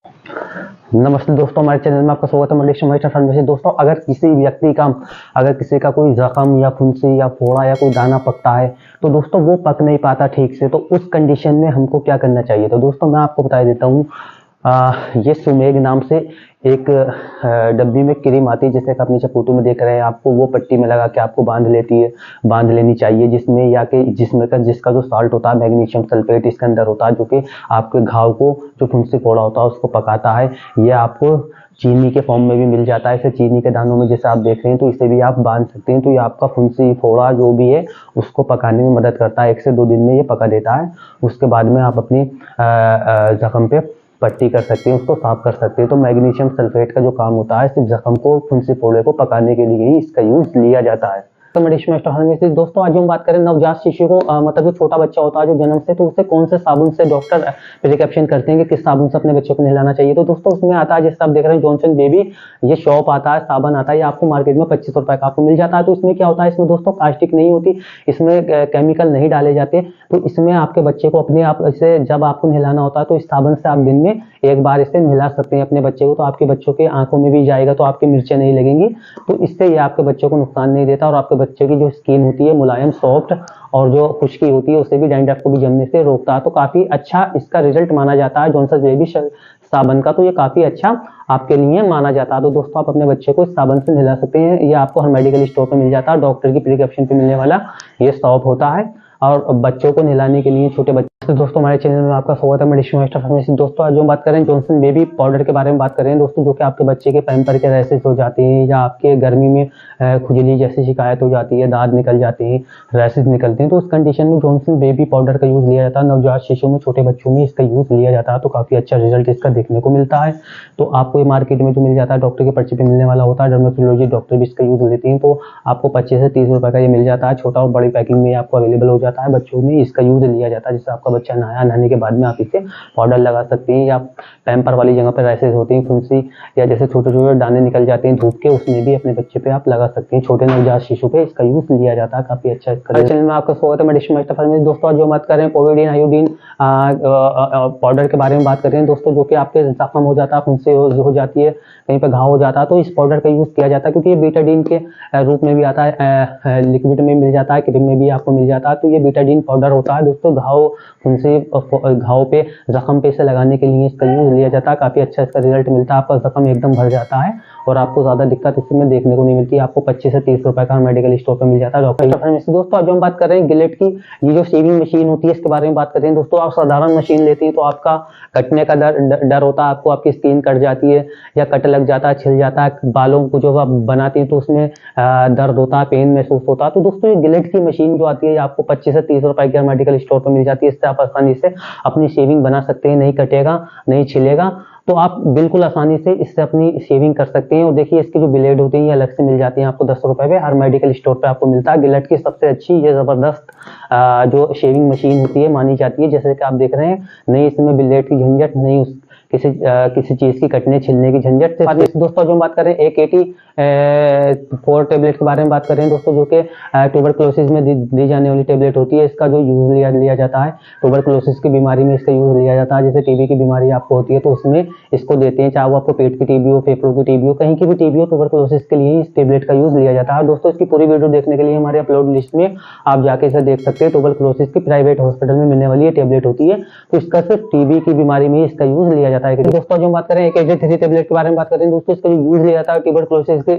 नमस्ते दोस्तों, हमारे चैनल में आपका स्वागत है। मल्लिक फार्मेसी। दोस्तों, अगर किसी का कोई जख्म या फुंसी या फोड़ा या कोई दाना पकता है तो दोस्तों वो पक नहीं पाता ठीक से, तो उस कंडीशन में हमको क्या करना चाहिए? तो दोस्तों मैं आपको बता देता हूँ। ये सुमेग नाम से एक डब्बी में क्रीम आती है, जैसे कि आप नीचे फोटो में देख रहे हैं। आपको वो पट्टी में लगा के आपको बांध लेनी चाहिए, जिसका जो साल्ट होता है मैग्नीशियम सल्फेट इसके अंदर होता है, जो कि आपके घाव को, जो फुंसी फोड़ा होता है उसको पकाता है। ये आपको चीनी के फॉर्म में भी मिल जाता है, इसे चीनी के दानों में जैसे आप देख रहे हैं, तो इसे भी आप बांध सकते हैं। तो ये आपका फुंसी फोड़ा जो भी है उसको पकाने में मदद करता है। 1 से 2 दिन में ये पका देता है। उसके बाद में आप अपनी जख्म पे पट्टी कर सकते हैं, उसको साफ कर सकते हैं। तो मैग्नीशियम सल्फेट का जो काम होता है, सिर्फ जख्म को, फुंसी फोड़े को पकाने के लिए ही इसका यूज लिया जाता है। तो दोस्तों आज हम बात करें नवजात शिशु को, मतलब जो छोटा बच्चा होता है जो जन्म से, तो उसे कौन से साबुन से डॉक्टर प्रिस्क्रिप्शन करते हैं कि किस साबुन से अपने बच्चों को नहलाना चाहिए। तो दोस्तों उसमें आता है, जैसे आप देख रहे हैं, जॉनसन बेबी, ये शॉप आता है, साबुन आता है, ये आपको मार्केट में 25 रुपए का आपको मिल जाता है। तो इसमें क्या होता है, इसमें दोस्तों प्लास्टिक नहीं होती, इसमें केमिकल नहीं डाले जाते। तो इसमें आपके बच्चे को अपने आप इसे, जब आपको नहलाना होता है तो इस साबुन से आप दिन में एक बार इसे नहला सकते हैं अपने बच्चे को। तो आपके बच्चों के आंखों में भी जाएगा, तो आपकी मिर्चें नहीं लगेंगी। तो इससे ये आपके बच्चों को नुकसान नहीं देता, और आपके बच्चे की जो स्किन होती है मुलायम, सॉफ्ट, और जो खुश्की होती है उसे भी, डैंड्रफ को भी जमने से रोकता है। तो काफी अच्छा इसका रिजल्ट माना जाता है जॉनसन बेबी साबन का। तो ये काफी अच्छा आपके लिए माना जाता है। तो दोस्तों आप अपने बच्चे को इस साबन से नहला सकते हैं। ये आपको हर मेडिकल स्टोर पे मिल जाता है, डॉक्टर की प्रिस्क्रिप्शन पे मिलने वाला ये सॉप होता है। और बच्चों को नहलाने के लिए, छोटे बच्चे। तो दोस्तों हमारे चैनल में आपका स्वागत है। मैं फार्मेसी। दोस्तों आज हम बात करें जॉनसन बेबी पाउडर के बारे में बात करें दोस्तों, जो कि आपके बच्चे के पैम्पर के रैशेस हो जाते हैं, या आपके गर्मी में खुजली जैसी शिकायत हो जाती है, दांत निकल जाते हैं, रैशेस निकलते हैं, तो उस कंडीशन में जॉनसन बेबी पाउडर का यूज लिया जाता है। नवजात शिशु में, छोटे बच्चों में इसका यूज लिया जाता है। तो काफी अच्छा रिजल्ट इसका देखने को मिलता है। तो आपको ये मार्केट में जो मिल जाता है, डॉक्टर के पर्चे पे मिलने वाला होता है। डर्मेटोलॉजी डॉक्टर भी इसका यूज लेते हैं। तो आपको 25 से 30 रुपए का ये मिल जाता है। छोटा और बड़ी पैकिंग में आपको अवेलेबल हो जाता है। बच्चों में इसका यूज लिया जाता है, जिससे आपका बच्चा नहाने के बाद में आप इसे पाउडर लगा सकते हैं, या पैम्पर वाली जगह पर रैशेस होती हैं, फुंसी, या जैसे छोटे छोटे दाने निकल जाते हैं धूप के, उसमें भी अपने बच्चे पे आप लगा सकते हैं। छोटे नवजात शिशु पे इसका यूज लिया जाता है। काफी अच्छा इसका चैनल में आपका स्वागत है। मैं दोस्तों आज जो बात कर रहे हैं पोविडीन आयोडीन पाउडर के बारे में बात कर रहे हैं दोस्तों, जो कि आपके जख्म हो जाता है, फुंसी हो जाती है, कहीं पे घाव हो जाता है, तो इस पाउडर का यूज किया जाता है। क्योंकि ये बीटाडीन के रूप में भी आता है, लिक्विड में मिल जाता है, क्रीम में भी आपको मिल जाता है। तो ये बीटाडीन पाउडर होता है दोस्तों, घाव पे, जख्म पे इसे लगाने के लिए इसका यूज लिया जाता है। काफी अच्छा इसका रिजल्ट मिलता है। आपका जख्म एकदम भर जाता है और आपको ज्यादा दिक्कत इसमें देखने को नहीं मिलती। आपको 25 से 30 रुपए का मेडिकल स्टोर पे मिल जाता है। दोस्तों आज हम बात कर रहे हैं गिलेट की। ये जो शेविंग मशीन होती है इसके बारे में बात करते हैं दोस्तों। आप साधारण मशीन लेते हैं तो आपका कटने का डर होता है, आपको आपकी स्किन कट जाती है, या कट लग जाता है, छिल जाता है। बालों को जो आप बनाते हैं तो उसमें दर्द होता है, पेन महसूस होता है। तो दोस्तों ये गिलेट की मशीन जो आती है आपको 25 से 30 रुपए की मेडिकल स्टोर पर मिल जाती है। इससे आप आसानी से अपनी शेविंग बना सकते हैं, नहीं कटेगा, नहीं छिलेगा। तो आप बिल्कुल आसानी से इससे अपनी शेविंग कर सकते हैं। और देखिए इसकी जो ब्लेड होती है ये अलग से मिल जाती है आपको 10 रुपए पे, हर मेडिकल स्टोर पे आपको मिलता है। गिलेट की सबसे अच्छी, ये जबरदस्त जो शेविंग मशीन होती है मानी जाती है। जैसे कि आप देख रहे हैं, नहीं इसमें ब्लेड की झंझट, नहीं उस किसी चीज की कटने छिलने की झंझट से। दोस्तों जो हम बात करें AK4 टेबलेट के बारे में बात करें दोस्तों, जो कि ट्यूबरक्लोसिस में दी जाने वाली टेबलेट होती है। इसका जो यूज लिया जाता है ट्यूबरक्लोसिस की बीमारी में, इसका यूज लिया जाता है। जैसे टीबी की बीमारी आपको होती है तो उसमें इसको देते हैं, चाहे वो आपको पेट की टीबी हो, फेफड़ों की टीबी हो, कहीं की भी टीबी हो, ट्यूबरक्लोसिस के लिए इस टेबलेट का यूज लिया जाता है। दोस्तों इसकी पूरी वीडियो देखने के लिए हमारे अपलोड लिस्ट में आप जाके इसे देख सकते हैं। ट्यूबरक्लोसिस की प्राइवेट हॉस्पिटल में मिलने वाली ये टेबलेट होती है। तो इसका सिर्फ टीबी की बीमारी में इसका यूज लिया जाता है। दोस्तों जो हम बात करें AK3 टेबलेट के बारे में बात करें दोस्तों, इसका यूज लिया जाता है ट्यूबरक्लोसिस की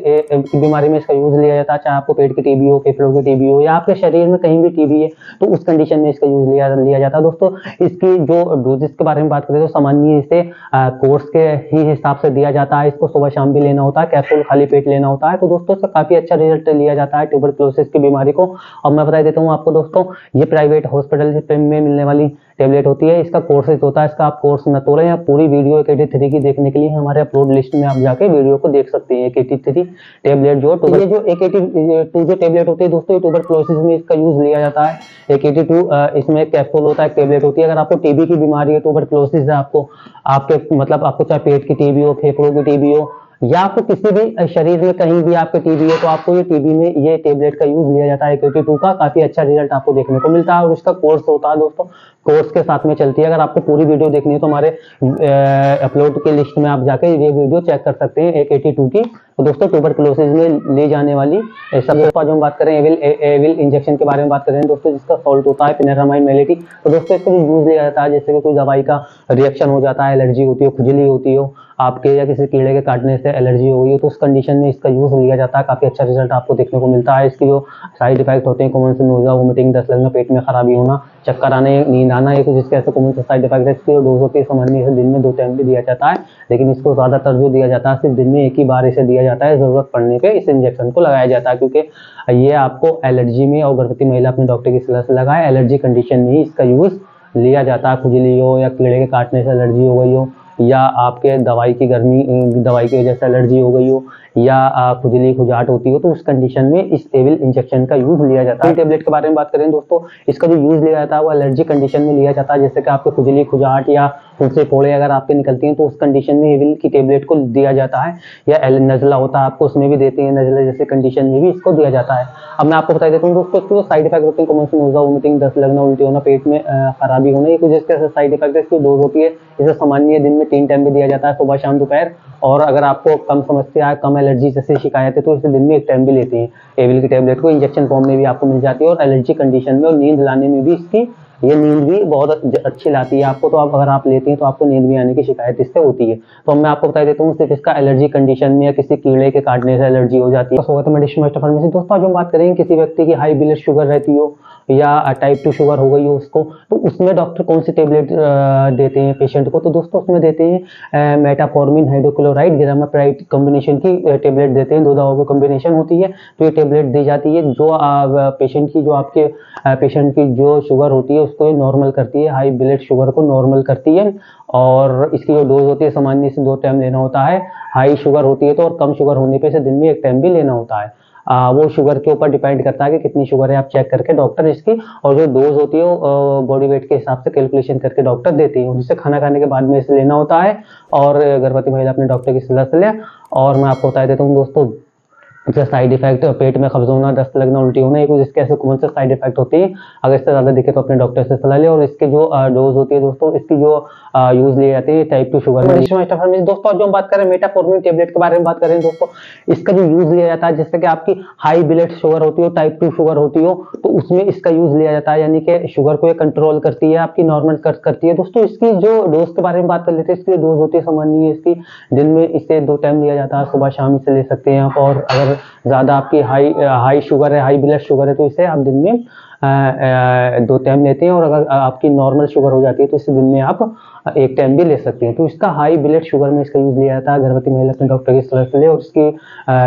बीमारी में इसका यूज लिया जाता है। चाहे आपको पेट की टीबी हो, फेफड़ों की टीबी हो, या आपके शरीर में कहीं भी टीबी है तो उस कंडीशन में इसका यूज लिया जाता है। दोस्तों इसकी जो डोजेस के बारे में बात करें तो सामान्य इसे कोर्स के ही हिसाब से दिया जाता है। इसको सुबह शाम भी लेना होता है, कैप्सूल खाली पेट लेना होता है। तो दोस्तों इसका काफी अच्छा रिजल्ट लिया जाता है ट्यूबरक्लोसिस की बीमारी को। और मैं बता देता हूँ आपको दोस्तों, ये प्राइवेट हॉस्पिटल में मिलने वाली टेबलेट होती है। इसका कोर्सेज होता है, इसका आप कोर्स न तोड़ें। या पूरी वीडियो AK3 की देखने के लिए हमारे अपलोड लिस्ट में आप जाके वीडियो को देख सकते हैं। AK3 टेबलेट जो ये जो AK2 जो टेबलेट होती है दोस्तों, ट्यूबरक्लोसिस में इसका यूज लिया जाता है। AK2 इसमें कैप्सूल होता है, टेबलेट होती है। अगर आपको टीबी की बीमारी है, ट्यूबरक्लोसिस है, आपको आपके मतलब आपको चाहे पेट की टीबी हो, फेफड़ों की टीबी हो, या आपको किसी भी शरीर में कहीं भी आपके टीबी है तो आपको ये टीबी में ये टेबलेट का यूज लिया जाता है AQT2 का, काफी अच्छा रिजल्ट आपको देखने को मिलता है। और इसका कोर्स होता है दोस्तों, कोर्स के साथ में चलती है। अगर आपको पूरी वीडियो देखनी है तो हमारे अपलोड की लिस्ट में आप जाके ये वीडियो चेक कर सकते हैं AQT2 की। तो दोस्तों ट्यूबरकुलोसिस में ले जाने वाली सब दोस्तों, जो हम बात करें एविल इंजेक्शन के बारे में बात करें दोस्तों, जिसका सॉल्ट होता है फिनेरामाइन मेलेटी। तो दोस्तों इसको यूज लिया जाता है जैसे कि कोई दवाई का रिएक्शन हो जाता है, एलर्जी होती हो, खुजली होती हो आपके, या किसी कीड़े के काटने से एलर्जी हो गई हो, तो उस कंडीशन में इसका यूज लिया जाता है। काफी अच्छा रिजल्ट आपको देखने को मिलता है। इसकी जो साइड इफेक्ट होते हैं कॉमन से नोज़ा, वोमिटिंग, दस्त लगना, पेट में खराबी होना, चक्कर आने, नींद आना, ये कुछ इसके ऐसे कॉमन से साइड इफेक्ट है। इसकी जो डोज होती है सामान्य से दिन में 2 टाइम भी दिया जाता है, लेकिन इसको ज्यादातर जो दिया जाता है सिर्फ दिन में 1 ही बार इसे दिया जाता है। जरूरत पड़ने पे इस इंजेक्शन को लगाया जाता है, क्योंकि ये आपको एलर्जी में, और गर्भवती महिला अपने डॉक्टर की सलाह से लगाए, एलर्जी कंडीशन में ही इसका यूज लिया जाता है। खुजली हो या कीड़े के काटने से एलर्जी हो गई हो, या आपके दवाई की वजह से एलर्जी हो गई हो, या खुजली खुजाट होती हो, तो उस कंडीशन में इस एविल इंजेक्शन का यूज लिया जाता है। टेबलेट के बारे में बात करें दोस्तों, इसका जो यूज लिया जाता है वो एलर्जी कंडीशन में लिया जाता है। जैसे कि आपके खुजली खुजाट या फुंसे फोड़े अगर आपके निकलती हैं तो उस कंडीशन में एविल की टेबलेट को दिया जाता है। या नजला होता है आपको, उसमें भी देते हैं, नजला जैसे कंडीशन में भी इसको दिया जाता है। अब मैं आपको बता देता हूँ दोस्तों, इसके साइड इफेक्ट होते हैं कौन से, नोज़ा, वोमिटिंग, दस्त लगना, उल्टी होना, पेट में खराबी होना, ये कुछ इसके साइड इफेक्ट है। इसकी डोज होती है, इसे सामान्य दिन में 3 टाइम भी दिया जाता है, सुबह शाम दोपहर। और अगर आपको कम समस्या है, कम एलर्जी जैसे शिकायत है, तो इसे दिन में 1 टाइम भी लेते हैं। एविल की टेबलेट को इंजेक्शन फॉर्म में भी आपको मिल जाती है, और एलर्जी कंडीशन में और नींद लाने में भी इसकी ये नींद भी बहुत अच्छी लाती है आपको। तो आप अगर आप लेते हैं तो आपको नींद भी आने की शिकायत इससे होती है। तो मैं आपको बता देता हूँ, सिर्फ इसका एलर्जी कंडीशन में या किसी कीड़े के काटने से एलर्जी हो जाती है। स्वागत है मेडिसिन मास्टर फार्मेसी। दोस्तों आज हम बात करेंगे किसी व्यक्ति की हाई ब्लड शुगर रहती हो या टाइप 2 शुगर हो गई हो उसको, तो उसमें डॉक्टर कौन सी टेबलेट देते हैं पेशेंट को। तो दोस्तों उसमें देते हैं मेटाफॉर्मिन हाइड्रोक्लोराइड ग्रामाप्राइड कॉम्बिनेशन की टेबलेट देते हैं। 2 दवाओं की कॉम्बिनेशन होती है, तो ये टेबलेट दी जाती है जो पेशेंट की, जो आपके पेशेंट की जो शुगर होती है उसको नॉर्मल करती है, हाई ब्लड शुगर को नॉर्मल करती है। और इसकी जो डोज होती है सामान्य से 2 टाइम लेना होता है। हाई शुगर होती है तो, और कम शुगर होने पे से दिन में 1 टाइम भी लेना होता है। वो शुगर के ऊपर डिपेंड करता है कि कितनी शुगर है, आप चेक करके डॉक्टर इसकी, और जो डोज होती है वो बॉडी वेट के हिसाब से कैलकुलेशन करके डॉक्टर देते हैं। जिसे खाना खाने के बाद में इसे लेना होता है, और गर्भवती महिला अपने डॉक्टर की सलाह से ले। और मैं आपको बता देता हूँ दोस्तों, इसका साइड इफेक्ट पेट में कब्ज होना, दस्त लगना, उल्टी होना, ये कुछ इसके ऐसे कौन से साइड इफेक्ट होती है। अगर इससे ज्यादा दिखे तो अपने डॉक्टर से सलाह ले। और इसके जो डोज होती है दोस्तों, इसकी जो यूज ली जाती है टाइप 2 शुगर में। दोस्तों जो हम बात करें मेटाफॉर्मिन टेबलेट के बारे में बात करें दोस्तों, इसका जो यूज लिया जाता है, जैसे कि आपकी हाई ब्लड शुगर होती हो, टाइप 2 शुगर होती हो, तो उसमें इसका यूज लिया जाता है। यानी कि शुगर को ये कंट्रोल करती है, आपकी नॉर्मल करती है। दोस्तों इसकी जो डोज के बारे में बात कर लेते हैं, इसकी डोज होती है सामान्य, इसकी दिन में इसे 2 टाइम लिया जाता है, सुबह शाम इसे ले सकते हैं आप। और अगर ज्यादा आपकी हाई शुगर है, हाई ब्लड शुगर है, तो इसे आप दिन में 2 टाइम लेते हैं। और अगर आपकी नॉर्मल शुगर हो जाती है तो इसे दिन में आप 1 टाइम भी ले सकते हैं। तो इसका हाई ब्लड शुगर में इसका यूज लिया जाता है। गर्भवती महिला अपने डॉक्टर की सलाह से ले। और इसकी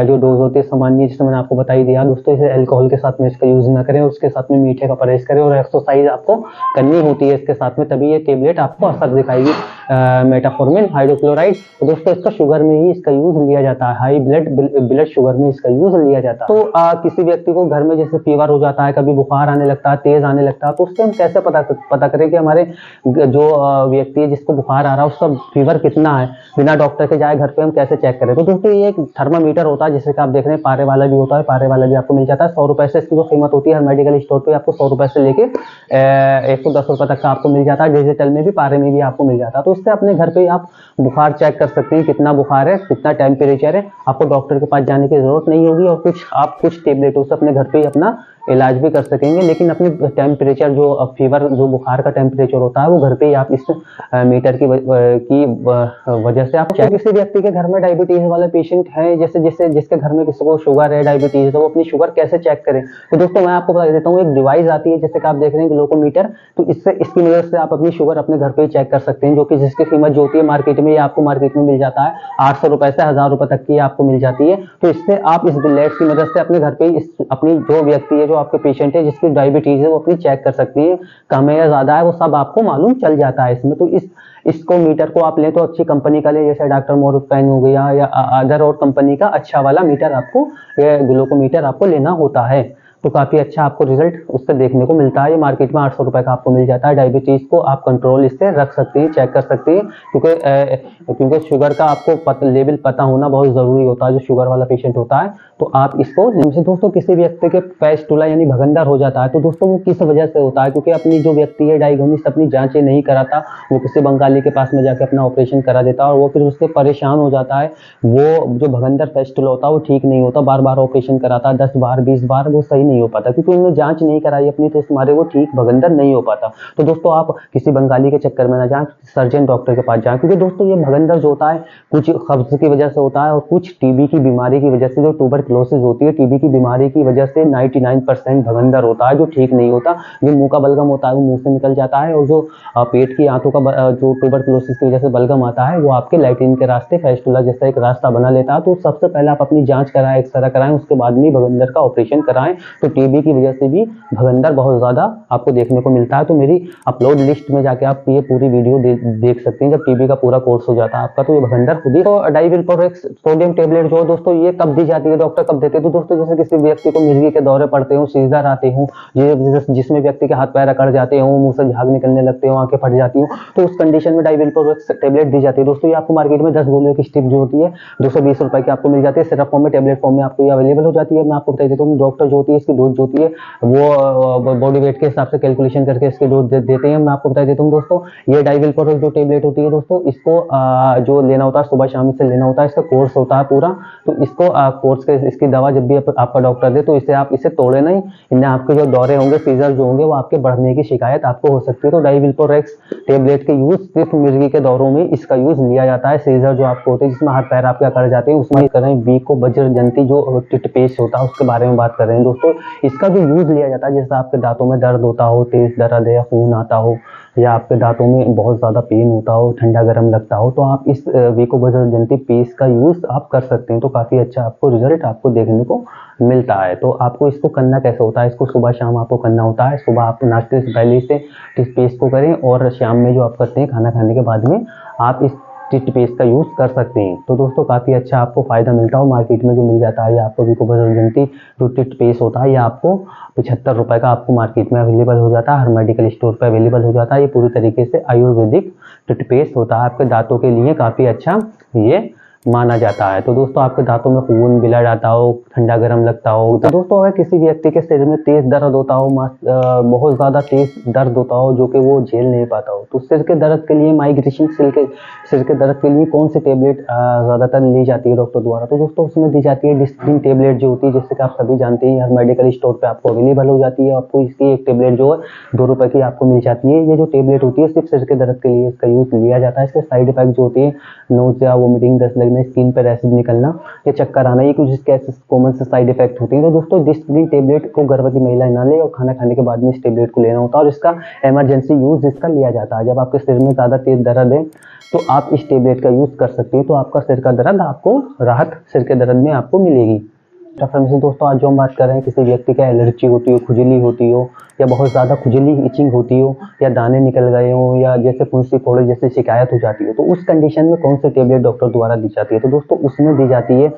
जो डोज होती है सामान्य, जिसमें मैंने आपको बताई दिया दोस्तों, इसे अल्कोहल के साथ में इसका यूज ना करें, और उसके साथ में मीठे का परहेज करें, और एक्सरसाइज आपको करनी होती है इसके साथ में, तभी ये टेबलेट आपको असर दिखाएगी मेटाफॉर्मिन हाइड्रोक्लोराइड। तो दोस्तों इसका शुगर में ही इसका यूज लिया जाता है, हाई ब्लड शुगर में इसका यूज लिया जाता है। तो किसी व्यक्ति को घर में जैसे फीवर हो जाता है, कभी बुखार आने लगता है, तेज आने लगता है, तो उससे हम कैसे पता करें कि हमारे जो व्यक्ति है जिसको बुखार आ रहा है उसका फीवर कितना है, बिना डॉक्टर के जाए घर पे हम कैसे चेक करें। तो दोस्तों ये एक थर्मामीटर होता है, जैसे कि आप देख रहे हैं, पारे वाला भी होता है, पारे वाला भी आपको मिल जाता है। 100 रुपए से इसकी जो कीमत होती है हर मेडिकल स्टोर पे आपको 100 रुपए से लेके 110 रुपए तक का आपको मिल जाता है। डिजिटल में भी, पारे में भी आपको मिल जाता है। तो इससे अपने घर पे आप बुखार चेक कर सकते हैं, कितना बुखार है, कितना टेम्परेचर है। आपको डॉक्टर के पास जाने की जरूरत नहीं होगी, और आप कुछ टेबलेटों से अपने घर पे ही अपना इलाज भी कर सकेंगे। लेकिन अपनी टेम्परेचर, जो फीवर, जो बुखार का टेम्परेचर होता है, वो घर पे ही आप इस मीटर की वजह से आप चेक। किसी व्यक्ति के घर में डायबिटीज वाला पेशेंट है, जैसे जिसके घर में किसी को शुगर है, डायबिटीज है, तो वो अपनी शुगर कैसे चेक करें। तो दोस्तों मैं आपको बता देता हूँ, एक डिवाइस आती है जैसे कि आप देख रहे हैं ग्लूकोमीटर, तो इसकी मदद से आप अपनी शुगर अपने घर पे ही चेक कर सकते हैं, जो कि जिसकी कीमत जो होती है मार्केट में, आपको मार्केट में मिल जाता है 800 रुपए से 1000 रुपए तक की आपको मिल जाती है। तो इससे आप इस बिलेट की मदद से अपने घर पे ही अपनी जो व्यक्ति है, जो आपके पेशेंट है जिसकी डायबिटीज है, वो अपनी चेक कर सकती है। कम है या ज्यादा है वो सब आपको मालूम चल जाता है इसमें। तो इसको मीटर को आप लें तो अच्छी कंपनी का ले, जैसे डॉक्टर मोरपेन हो गया या अदर और कंपनी का अच्छा वाला मीटर आपको, ये ग्लूकोमीटर आपको लेना होता है। तो काफ़ी अच्छा आपको रिजल्ट उससे देखने को मिलता है। ये मार्केट में 800 रुपये का आपको मिल जाता है। डायबिटीज़ को आप कंट्रोल इससे रख सकते हैं, चेक कर सकते हैं, क्योंकि शुगर का आपको लेवल पता होना बहुत ज़रूरी होता है। जो शुगर वाला पेशेंट होता है तो आप इसको जैसे दोस्तों किसी व्यक्ति के फेस्टुला यानी भगंदर हो जाता है तो दोस्तों वो किस वजह से होता है, क्योंकि अपनी जो व्यक्ति है डायग्नोसिस अपनी जांचें नहीं कराता, वो किसी बंगाली के पास में जाके अपना ऑपरेशन करा देता है और वो फिर उससे परेशान हो जाता है। वो जो भगंदर फेस्टुला होता है वो ठीक नहीं होता, बार बार ऑपरेशन कराता है, 10 बार 20 बार, वो सही नहीं हो पाता क्योंकि उन्होंने जांच नहीं कराई अपनी, तो इस मारे वो ठीक भगंदर नहीं हो पाता। तो दोस्तों आप किसी बंगाली के चक्कर में ना जाएं, सर्जन डॉक्टर के पास जाएं, क्योंकि दोस्तों ये भगंदर जो होता है कुछ कब्ज की वजह से होता है और कुछ टीबी की बीमारी की वजह से, जो ट्यूबरक्लोसिस होती है टीबी की बीमारी की वजह से 99% भगंदर होता है जो ठीक नहीं होता। जो मुंह का बलगम होता है वो मुंह से निकल जाता है, और जो पेट की आंतों का जो ट्यूबरक्लोसिस की वजह से बलगम आता है वो आपके लैट्रिन के रास्ते फेस्टुला जैसा एक रास्ता बना लेता है। तो सबसे पहले आप अपनी जांच कराएं, एक्सरे कराएं, उसके बाद में भगंदर का ऑपरेशन कराएं। तो टीबी की वजह से भी भगंदर बहुत ज्यादा आपको देखने को मिलता है। तो मेरी अपलोड लिस्ट में जाके आप ये पूरी वीडियो देख सकते हैं जब टीबी का पूरा कोर्स हो जाता है आपका, तो ये भगंदर खुद ही। तो डाइविल्पोरेक्स सोडियम टेबलेट जो दोस्तों ये कब दी जाती है, डॉक्टर कब देते हैं, तो दोस्तों जैसे किसी व्यक्ति को मिर्गी के दौरे पड़ते हो, सीजर आते हो, जिसमें व्यक्ति के हाथ पैर अकड़ जाते हो, मुंह से झाग निकलने लगते हो, आंखें फट जाती हो, तो उस कंडीशन में डाइविल्पोरेक्स टेबलेट दी जाती है। दोस्तों ये आपको मार्केट में 10 गोलियों की स्टिप जो होती है 220 रुपए की आपको मिल जाती है। सिरप फॉर्म में, टेबलेट फॉर्म में आपको ये अवेलेबल हो जाती है। मैं आपको बता देता हूँ डॉक्टर जो होती है इसकी डोज जो होती है वो बॉडी वेट के हिसाब से कैलकुलेशन करके इसकी डोज देते हैं। मैं आपको बता देता हूँ दोस्तों ये डाइविल्पोरेक्स जो टेबलेट होती है दोस्तों इसको जो लेना होता है सुबह शाम से लेना होता है, इसका कोर्स होता है पूरा। तो इसको कोर्स के इसकी दवा जब भी आपका डॉक्टर दे तो इसे आप इसे तोड़े नहीं, इनमें आपके जो दौरे होंगे, सीजर जो होंगे वो आपके बढ़ने की शिकायत आपको हो सकती है। तो डाइविल्पोरेक्स टेबलेट के यूज सिर्फ मिर्गी के दौरों में इसका यूज लिया जाता है। सीजर जो आपको होते हैं जिसमें हाथ पैर आपके अकड़ जाते हैं उसमें कर रहे हैं। बी को बज्र जंती जो टिटपेस्ट होता है उसके बारे में बात कर रहे हैं दोस्तों। इसका जो यूज लिया जाता है जैसे आपके दांतों में दर्द होता हो, तेज दर्द है या खून आता हो, या आपके दांतों में बहुत ज़्यादा पेन होता हो, ठंडा गर्म लगता हो, तो आप इस वीको बज्र जंती पेस्ट का यूज़ आप कर सकते हैं। तो काफ़ी अच्छा आपको रिजल्ट आपको देखने को मिलता है। तो आपको इसको करना कैसे होता है, इसको सुबह शाम आपको करना होता है। सुबह आप नाश्ते से पहले इसे इस पेस्ट को करें और शाम में जो आप करते हैं खाना खाने के बाद में आप इस टिट पेस्ट का यूज़ कर सकते हैं। तो दोस्तों काफ़ी अच्छा आपको फ़ायदा मिलता हो। मार्केट में जो मिल जाता है या आपको वीको बज्र जंती जो टिट पेस्ट होता है या आपको 75 रुपये का आपको मार्केट में अवेलेबल हो जाता है, हर मेडिकल स्टोर पर अवेलेबल हो जाता है। ये पूरी तरीके से आयुर्वेदिक टिट पेस्ट होता है, आपके दांतों के लिए काफ़ी अच्छा ये माना जाता है। तो दोस्तों आपके दांतों में खून बिला जाता हो, ठंडा गर्म लगता हो, तो दोस्तों अगर किसी व्यक्ति के सिर में तेज दर्द होता हो, बहुत ज़्यादा तेज दर्द होता हो जो कि वो झेल नहीं पाता हो, तो सिर के दर्द के लिए माइग्रेशन सिर के दर्द के लिए कौन सी टेबलेट ज़्यादातर ली जाती है डॉक्टर द्वारा, तो दोस्तों उसमें दी जाती है डिस्प्रिन टेबलेट जो होती है, जैसे कि आप सभी जानते हैं हर मेडिकल स्टोर पर आपको अवेलेबल हो जाती है। आपको इसकी एक टेबलेट जो है 2 रुपये की आपको मिल जाती है। ये जो टेबलेट होती है सिर्फ सिर के दर्द के लिए इसका यूज़ लिया जाता है। इसके साइड इफेक्ट जो होती है नोज़िया, वोमिटिंग, दस्त लगना, स्किन पर रैशेज निकलना या चक्कर आना, ये कुछ इसके ऐसे कॉमन से साइड इफेक्ट होते हैं। तो दोस्तों डिस्प्रिन टेबलेट को गर्भवती महिला ना ले और खाना खाने के बाद में इस टेबलेट को लेना होता है और इसका इमरजेंसी यूज इसका लिया जाता है। जब आपके सिर में ज़्यादा तेज दर्द है तो आप इस टेबलेट का यूज कर सकते हैं, तो आपका सिर का दर्द आपको राहत सिर के दर्द में आपको मिलेगी। फार्मेसी दोस्तों आज जो हम बात कर रहे हैं किसी व्यक्ति का एलर्जी होती हो, खुजली होती हो या बहुत ज़्यादा खुजली इचिंग होती हो या दाने निकल गए हो या जैसे फुंसी फोड़े जैसे शिकायत हो जाती हो, तो उस कंडीशन में कौन सी टेबलेट डॉक्टर द्वारा दी जाती है, तो दोस्तों उसमें दी जाती है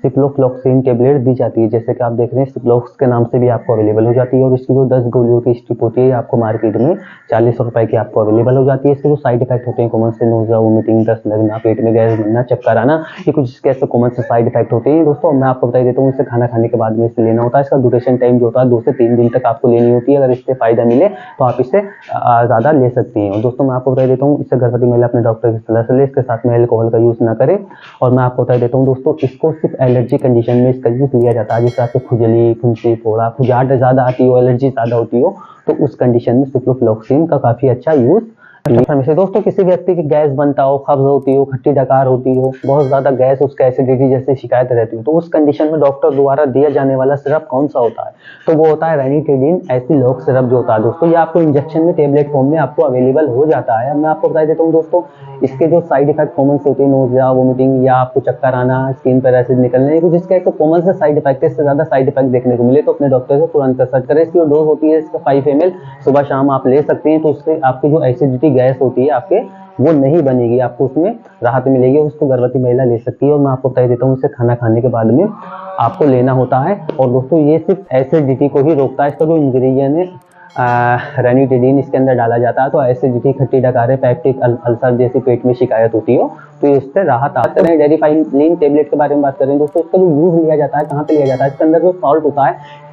सिप्रोफ्लॉक्सिन टेबलेट दी जाती है। जैसे कि आप देख रहे हैं सिप्रोफ्लॉक्स के नाम से भी आपको अवेलेबल हो जाती है और इसकी जो 10 गोलियों की स्ट्रिप होती है आपको मार्केट में 40 रुपए की आपको अवेलेबल हो जाती है। इसके जो साइड इफेक्ट होते हैं कॉमन से नोज़िया, वोमिटिंग, दस्त लगना, पेट में गैस बनना, चक्कर आना, ये कुछ इसके ऐसे कॉमन से साइड इफेक्ट होते हैं। दोस्तों मैं आपको बता देता हूँ इसे खाना खाने के बाद में इसे लेना होता है। इसका ड्यूरेशन टाइम जो होता है 2 से 3 दिन तक आपको लेनी होती है। अगर इससे फायदा मिले तो आप इससे ज़्यादा ले सकती हैं। दोस्तों मैं आपको बता देता हूँ इससे गर्भवती महिला अपने डॉक्टर की सलाह से ले, इसके साथ में अल्कोहल का यूज़ ना करे। और मैं आपको बता देता हूँ दोस्तों इसको सिर्फ एलर्जी कंडीशन में इसका यूज लिया जाता है। जैसे आपको खुजली, फुंसी फोड़ा, खुजाट ज़्यादा आती हो, एलर्जी ज़्यादा होती हो, तो उस कंडीशन में सिप्रोफ्लॉक्सिन का काफ़ी अच्छा यूज फार्मेसी। दोस्तों किसी व्यक्ति की गैस बनता हो, कब्ज होती हो, खट्टी डकार होती हो, बहुत ज्यादा गैस, उसका एसिडिटी जैसी शिकायत रहती हो, तो उस कंडीशन में डॉक्टर द्वारा दिया जाने वाला सिरप कौन सा होता है, तो वो होता है रेनिटेडिन एसिलॉक सिरप जो होता है दोस्तों। ये आपको इंजेक्शन में टेबलेट फॉर्म में आपको अवेलेबल हो जाता है। मैं आपको बता देता हूँ दोस्तों इसके जो साइड इफेक्ट कॉमन से होते हैं नोज़िया, वोमिटिंग या आपको चक्कर आना, स्किन पर रैशेज निकलने, कुछ इसके एक कॉमन से साइड इफेक्ट है। इससे ज्यादा साइड इफेक्ट देखने को मिले तो अपने डॉक्टर से तुरंत कंसल्ट करें। इसकी जो डोज होती है इसका 5 ml सुबह शाम आप ले सकते हैं। तो उससे आपकी जो एसिडिटी गैस होती है आपके वो नहीं बनेगी, आपको उसमें राहत मिलेगी, उसको गर्भवती महिला ले सकती है। और मैं आपको बता देता हूँ, इसे खाना खाने के बाद में आपको लेना होता है। और दोस्तों ये सिर्फ एसिडिटी को ही रोकता है। इसका जो इंग्रेडिएंट है रेनिटिडीन इसके अंदर डाला जाता है। तो एसिडिटी, खट्टी डकारे, पैप्टिक अल्सर जैसी पेट में शिकायत होती हो तो इससे राहत आती है। डेरिफाइलिन टेबलेट के बारे में बात करें दोस्तों, इसका जो यूज लिया जाता है, कहाँ पे लिया जाता है, इसके अंदर जो सॉल्ट होता है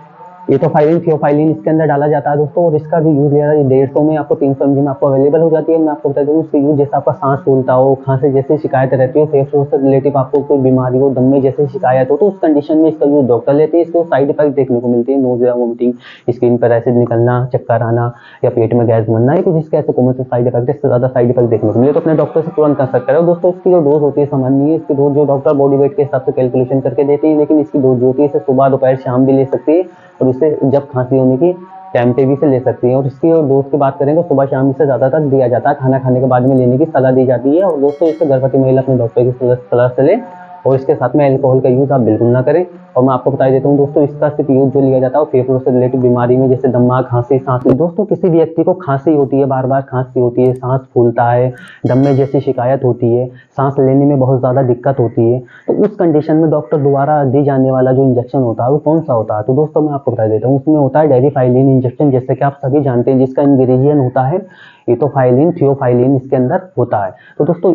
एथोफाइलिन, थियोफाइलिन इसके अंदर डाला जाता है दोस्तों। और इसका जो यूज लिया जाता है 150 में आपको 300 mg में आपको अवेलेबल हो जाती है। मैं आपको बता दूं इसका यूज जैसे आपका सांस फूलता हो, खांसी जैसी शिकायत रहती हो, फेफड़ों से रिलेटिव आपको कोई बीमारी हो, दम में जैसी शिकायत हो, तो उस कंडीशन में इसका यूज डॉक्टर लेते हैं। इसके साइड इफेक्ट देखने को मिलते हैं, नोजिया, वोमिटिंग, स्किन पर एसिड निकलना, चक्कर आना या पेट में गैस बनना, ये कुछ इसके ऐसे कॉमन से साइड इफेक्ट है। इससे ज्यादा साइड इफेक्ट देखने को मिले तो अपने डॉक्टर से तुरंत कंसल्ट करें। दोस्तों इसकी जो डोज होती है सामान्य है, इसकी डोज जो डॉक्टर बॉडी वेट के हिसाब से कैलकुलेशन करके देते हैं, लेकिन इसकी डोज जो होती है इसे सुबह, दोपहर, शाम भी ले सकती है। और इसे जब खांसी होने की टाइम पे भी इसे ले सकती है। और इसकी डोज की बात करें तो सुबह शाम इसे ज़्यादातर दिया जाता है, खाना खाने के बाद में लेने की सलाह दी जाती है। और दोस्तों इससे गर्भवती महिला अपने डॉक्टर की सलाह से ले। और इसके साथ में अल्कोहल का यूज आप बिल्कुल ना करें। और मैं आपको बता देता हूँ दोस्तों, इसका सिर्फ यूज जो लिया जाता है वो फेफड़ों से रिलेटेड बीमारी में, जैसे दमा, खांसी, सांस में। दोस्तों किसी व्यक्ति को खांसी होती है, बार बार खांसी होती है, सांस फूलता है, दम में जैसी शिकायत होती है, सांस लेने में बहुत ज़्यादा दिक्कत होती है, तो उस कंडीशन में डॉक्टर द्वारा दी जाने वाला जो इंजेक्शन होता है वो कौन सा होता है? तो दोस्तों मैं आपको बता देता हूँ, उसमें होता है डेरिफाइलिन इंजेक्शन, जैसे कि आप सभी जानते हैं, जिसका इंग्रेडिएंट होता है एथोफाइलिन, थियोफाइलिन इसके अंदर होता है। तो दोस्तों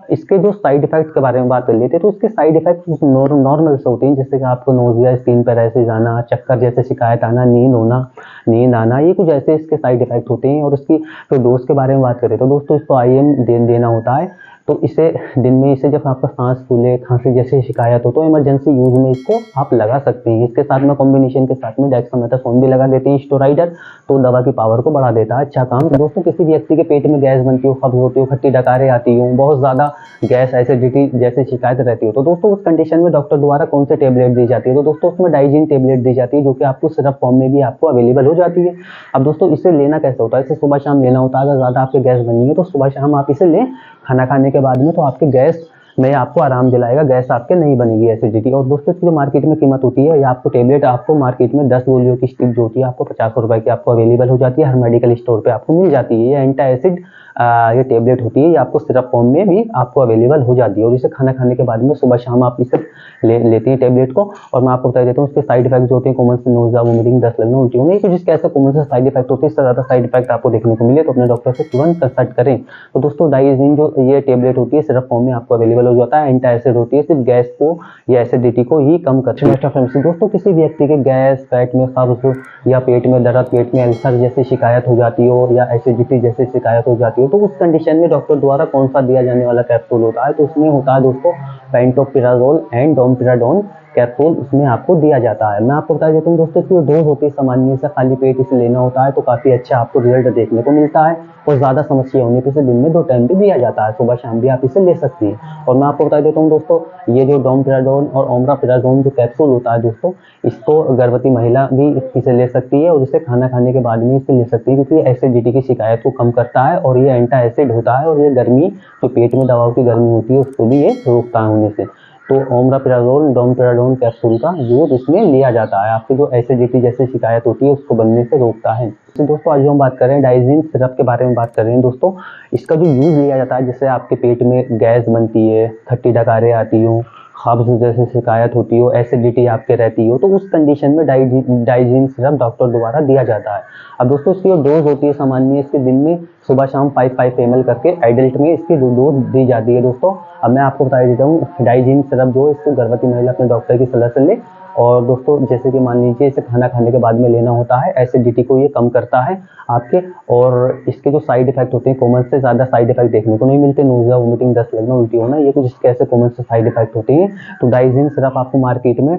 इसके जो साइड इफेक्ट्स के बारे में बात कर लेते हैं, तो इसके साइड इफेक्ट्स नॉर्मल से होते हैं, जैसे कि आपको नोजिया, स्किन पर ऐसे जाना, चक्कर जैसे शिकायत आना, नींद आना, ये कुछ ऐसे इसके साइड इफेक्ट होते हैं। और इसकी जो डोज के बारे में बात करें तो दोस्तों इसको IM देना होता है। तो इसे दिन में इसे जब आपका सांस फूले, खांसी जैसी शिकायत हो तो इमरजेंसी यूज में इसको आप लगा सकते हैं। इसके साथ में कॉम्बिनेशन के साथ में डेक्सामेथासोन भी लगा देते हैं स्टेरॉइडर, तो दवा की पावर को बढ़ा देता है, अच्छा काम। दोस्तों किसी व्यक्ति के पेट में गैस बनती हो, कब्ज होती हो, खट्टी डकारें आती हो, बहुत ज्यादा गैस, एसिडिटी जैसी शिकायत रहती हो, तो दोस्तों उस कंडीशन में डॉक्टर द्वारा कौन सी टेबलेट दी जाती है? तो दोस्तों उसमें डाइजीन टेबलेट दी जाती है, जो कि आपको सिरप फॉर्म में भी आपको अवेलेबल हो जाती है। अब दोस्तों इसे लेना कैसे होता है? इसे सुबह शाम लेना होता है। अगर ज्यादा आपके गैस बनी है तो सुबह शाम आप इसे लें खाना खाने के बाद में, तो आपके गैस में आपको आराम दिलाएगा, गैस आपके नहीं बनेगी, एसिडिटी। और दोस्तों इसकी जो मार्केट में कीमत होती है, या आपको टेबलेट आपको मार्केट में 10 गोलियों की स्टिक जो होती है आपको 50 रुपए की आपको अवेलेबल हो जाती है, हर मेडिकल स्टोर पे आपको मिल जाती है। ये एंटी एसिड ये टेबलेट होती है, ये आपको सिरप फॉर्म में भी आपको अवेलेबल हो जाती है। और इसे खाना खाने के बाद में सुबह शाम आप इसे लेते हैं टेबलेट को। और मैं आपको बता देता हूँ उसके साइड इफेक्ट जो होते हैं, कॉमन से नोज़िया, वोमिटिंग, दस्त लगना, उल्टी होना, ये कुछ इसके ऐसे कॉमन से साइड इफेक्ट होते हैं। इससे ज़्यादा साइड इफेक्ट आपको देखने को मिले तो अपने डॉक्टर से तुरंत कंसल्ट करें। तो दोस्तों डाइजीन जो ये टेबलेट होती है सिरप फॉर्म में आपको अवेलेबल हो जाता है, एंटी एसिड होती है, सिर्फ गैस को या एसिडिटी को ही कम करती है। दोस्तों किसी व्यक्ति के गैस, पेट में कब्ज या पेट में दर्द, पेट में अल्सर जैसी शिकायत हो जाती हो, या एसिडिटी जैसी शिकायत हो जाती हो, तो उस कंडीशन में डॉक्टर द्वारा कौन सा दिया जाने वाला कैप्सूल होता है? तो उसमें होता है दोस्तों पेंटोपिराजोल एंड डोमपिराडोन कैप्सूल, उसमें आपको दिया जाता है। मैं आपको बता देता हूँ दोस्तों की डोज होती है सामान्य से, खाली पेट इसे लेना होता है तो काफी अच्छा आपको रिजल्ट देखने को मिलता है। और ज्यादा समस्या होने पर इसे दिन में 2 टाइम भी दिया जाता है, सुबह शाम भी आप इसे ले सकती हैं। और मैं आपको बता देता हूँ दोस्तों, ये जो डोमपिराडोन और ओमरापिराजोन जो कैप्सूल होता है दोस्तों, इसको गर्भवती महिला भी इसे ले सकती है, और इसे खाना खाने के बाद में इसे ले सकती है, क्योंकि एसिडिटी की शिकायत को कम करता है और ये एंटी एसिड होता है। और ये गर्मी, जो पेट में दवाओं की गर्मी होती है उसको भी ये रोकता है होने से। तो ओमरापिराजोल, डोमपिराडोन कैप्सूल का यूज इसमें लिया जाता है, आपकी जो एसिडिटी जैसी शिकायत होती है उसको बनने से रोकता है। तो दोस्तों आज हम बात कर रहे हैं डाइजीन सिरप के बारे में बात कर रहे हैं दोस्तों। इसका जो यूज लिया जाता है, जैसे आपके पेट में गैस बनती है, खट्टी डकारें आती हो, कब्ज जैसी शिकायत होती हो, एसिडिटी आपके रहती हो, तो उस कंडीशन में डाइजीन सिरप डॉक्टर द्वारा दिया जाता है। अब दोस्तों इसकी जो डोज होती है सामान्य, इसके दिन में सुबह शाम 5 ml करके एडल्ट में इसकी डोज दी जाती है दोस्तों। अब मैं आपको बता देता हूँ डाइजीन सिरप जो इसको गर्भवती महिला अपने डॉक्टर की सलाह से ले। और दोस्तों जैसे कि मान लीजिए इसे खाना खाने के बाद में लेना होता है, एसिडिटी को ये कम करता है आपके। और इसके जो साइड इफेक्ट होते हैं, कॉमन से ज़्यादा साइड इफेक्ट देखने को नहीं मिलते, नोज़िया, वोमिटिंग, दस्त लगना, उल्टी होना, ये कुछ इसके ऐसे कॉमन से साइड इफेक्ट होते हैं। तो डाइजीन सिरप आपको मार्केट में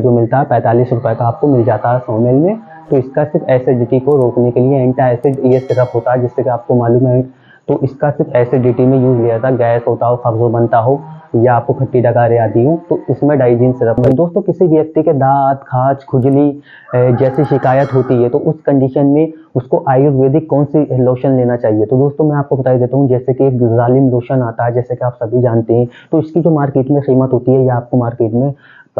जो मिलता है 45 रुपये का आपको मिल जाता है 100 ml में। तो इसका सिर्फ एसिडिटी को रोकने के लिए एंटी एसिड ये सिरप होता है, जिससे कि आपको मालूम है। तो इसका सिर्फ एसिडिटी में यूज लिया जाता है, गैस होता हो, कब्ज बनता हो, या आपको खट्टी डकारें आती हो, तो इसमें डाइजीन सिरप है। दोस्तों किसी व्यक्ति के दांत, खाज, खुजली जैसी शिकायत होती है तो उस कंडीशन में उसको आयुर्वेदिक कौन सी लोशन लेना चाहिए? तो दोस्तों मैं आपको बता देता हूँ, जैसे कि एक जालिम लोशन आता है, जैसे कि आप सभी जानते हैं, तो इसकी जो मार्केट में कीमत होती है, या आपको मार्केट में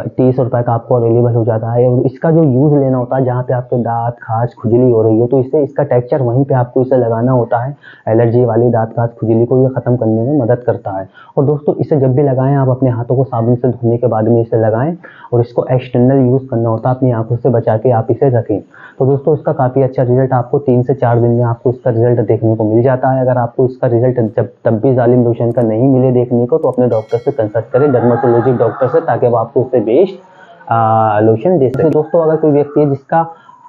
30 रुपए का आपको अवेलेबल हो जाता है। और इसका जो यूज़ लेना होता है जहाँ पे आपके दांत खाज खुजली हो रही हो, तो इससे इसका टेक्सचर वहीं पे आपको इसे लगाना होता है। एलर्जी वाली दांत खाज खुजली को ये ख़त्म करने में मदद करता है। और दोस्तों इसे जब भी लगाएं आप अपने हाथों को साबुन से धोने के बाद में इसे लगाएं, और इसको एक्सटर्नल यूज़ करना होता है, अपनी आंखों से बचा के आप इसे रखें। तो दोस्तों इसका काफ़ी अच्छा रिजल्ट आपको 3 से 4 दिन में आपको इसका रिजल्ट देखने को मिल जाता है। अगर आपको इसका रिजल्ट जब तब भी जालिम लोशन का नहीं मिले देखने को, तो अपने डॉक्टर से कंसल्ट करें, डर्मेटोलॉजी डॉक्टर से, ताकि वो आपको उससे बेस्ट लोशन दे सके। दोस्तों अगर कोई व्यक्ति है जिसका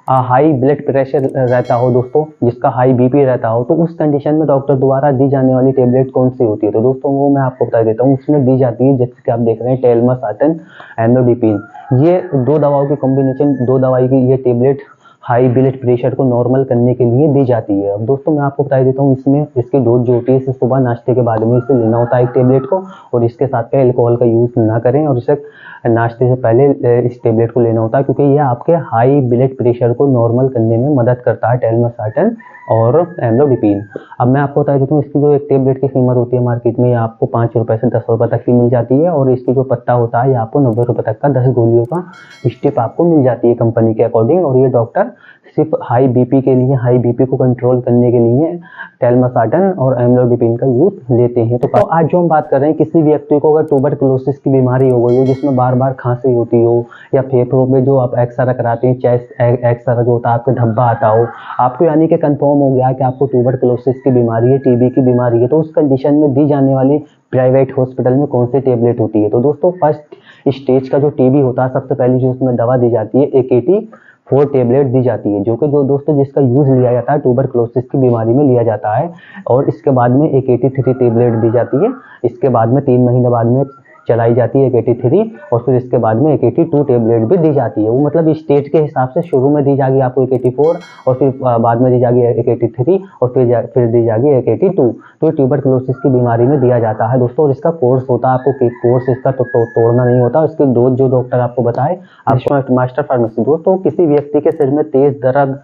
हाई ब्लड प्रेशर रहता हो, दोस्तों जिसका हाई बीपी रहता हो, तो उस कंडीशन में डॉक्टर द्वारा दी जाने वाली टेबलेट कौन सी होती है? तो दोस्तों वो मैं आपको बता देता हूँ। उसमें दी जाती है, जैसे कि आप देख रहे हैं, टेलमासार्टन, एम्लोडिपिन। ये दो दवाओं की कॉम्बिनेशन, दो दवाई की ये टेबलेट हाई ब्लड प्रेशर को नॉर्मल करने के लिए दी जाती है। अब दोस्तों मैं आपको बता देता हूँ, इसमें इसकी डोज जो होती है, इसे सुबह नाश्ते के बाद में इसे लेना होता है एक टेबलेट को, और इसके साथ में अल्कोहल का यूज़ ना करें, और इसे नाश्ते से पहले इस टेबलेट को लेना होता है, क्योंकि यह आपके हाई ब्लड प्रेशर को नॉर्मल करने में मदद करता है, टेलमासार्टन और एम्लोडिपिन। अब मैं आपको बता देता हूँ, इसकी जो एक टेबलेट की कीमत होती है मार्केट में, आपको 5 रुपए से 10 रुपए तक की मिल जाती है, और इसकी जो पत्ता होता है ये आपको 90 रुपए तक का 10 गोलियों का स्टिप आपको मिल जाती है कंपनी के अकॉर्डिंग। और ये डॉक्टर सिर्फ हाई बीपी के लिए, हाई बीपी को कंट्रोल करने के लिए टेलमासार्टन और एम्लोडिपिन का यूज लेते हैं। तो आज जो हम बात कर रहे हैं, किसी व्यक्ति को अगर ट्यूबरकुलोसिस की बीमारी हो गई हो, जिसमें बार बार खांसी होती हो, या फेफड़ों में जो आप एक्सरा कराते हैं, चेस्ट एक्सरा जो होता है, आपको धब्बा आता हो, आपको यानी कि कंफर्म हो गया कि आपको ट्यूबरकुलोसिस की बीमारी है, टीबी की बीमारी है, तो उस कंडीशन में दी जाने वाली प्राइवेट हॉस्पिटल में कौन सी टेबलेट होती है? तो दोस्तों फर्स्ट स्टेज का जो टीबी होता है, सबसे पहले जो उसमें दवा दी जाती है, AKT4 टेबलेट दी जाती है, जो कि जो दोस्तों जिसका यूज लिया जाता है ट्यूबरकुलोसिस की बीमारी में लिया जाता है। और इसके बाद में AKT3 टेबलेट दी जाती है। इसके बाद में 3 महीने बाद में चलाई जाती है AKT3, और फिर इसके बाद में AKT2 टेबलेट भी दी जाती है। वो मतलब स्टेज के हिसाब से शुरू में दी जाएगी आपको AKT4, और फिर बाद में दी जाएगी AKT3, और फिर दी जाएगी AKT2। तो ट्यूबरकुलोसिस की बीमारी में दिया जाता है दोस्तों। और इसका कोर्स होता है, आपको कोर्स इसका तोड़ना नहीं होता। इसकी डोज जो डॉक्टर आपको बताए, आपको मास्टर फार्मेसी। दोस्तों किसी व्यक्ति के सिर में तेज दर्द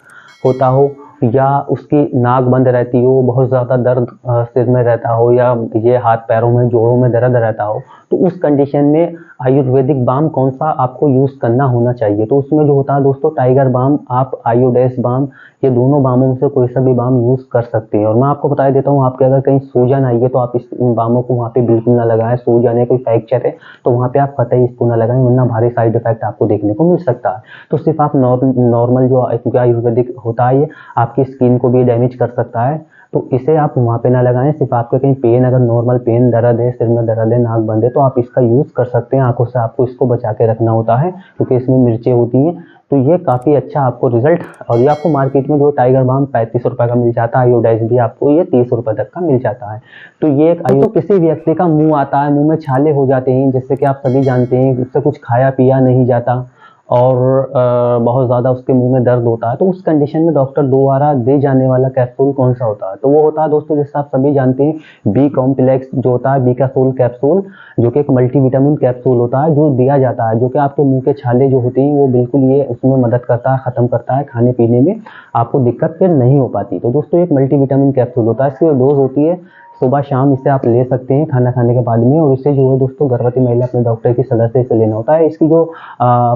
होता हो, या उसकी नाक बंद रहती हो, बहुत ज़्यादा दर्द सिर में रहता हो, या ये हाथ पैरों में जोड़ों में दर्द रहता हो, तो उस कंडीशन में आयुर्वेदिक बाम कौन सा आपको यूज़ करना होना चाहिए? तो उसमें जो होता है दोस्तों, टाइगर बाम, आप आयोडेस बाम, ये दोनों बामों में से कोई सा भी बाम यूज़ कर सकते हैं। और मैं आपको बता देता हूँ, आपके अगर कहीं सूजन आई है तो आप इन बामों को वहाँ पे बिल्कुल ना लगाएं। सूजन है, कोई फ्रैक्चर है, तो वहाँ पे आप कतई इसको ना लगाएं, वरना भारी साइड इफेक्ट आपको देखने को मिल सकता है। तो सिर्फ आप नॉर्मल जो आयुर्वेदिक होता है, ये आपकी स्किन को भी डैमेज कर सकता है, तो इसे आप वहाँ पे ना लगाएं। सिर्फ आपके कहीं पेन, अगर नॉर्मल पेन, दर्द है, सिर में दर्द है, नाक बंद है, तो आप इसका यूज़ कर सकते हैं। आंखों से आपको इसको बचा के रखना होता है, क्योंकि इसमें मिर्चें होती हैं। तो ये काफ़ी अच्छा आपको रिजल्ट, और ये आपको मार्केट में जो टाइगर बाम 35 रुपए का मिल जाता है, आयोडाइज भी आपको ये 30 रुपए तक का मिल जाता है। तो ये तो किसी व्यक्ति का मुंह आता है, मुंह में छाले हो जाते हैं, जैसे कि आप सभी जानते हैं, उससे कुछ खाया पिया नहीं जाता, और बहुत ज़्यादा उसके मुंह में दर्द होता है, तो उस कंडीशन में डॉक्टर द्वारा दे जाने वाला कैप्सूल कौन सा होता है? तो वो होता है दोस्तों, जैसे आप सभी जानते हैं, बी कॉम्प्लेक्स जो होता है, बीकासोल कैप्सूल, जो कि एक मल्टीविटामिन कैप्सूल होता है, जो दिया जाता है, जो कि आपके मुंह के छाले जो होते हैं वो बिल्कुल ये उसमें मदद करता है, ख़त्म करता है। खाने पीने में आपको दिक्कत फिर नहीं हो पाती। तो दोस्तों एक मल्टीविटामिन कैप्सूल होता है, इसकी डोज होती है सुबह शाम, इसे आप ले सकते हैं खाना खाने के बाद में। और इसे जो है दोस्तों, गर्भवती महिला अपने डॉक्टर की सलाह से इसे लेना होता है। इसकी जो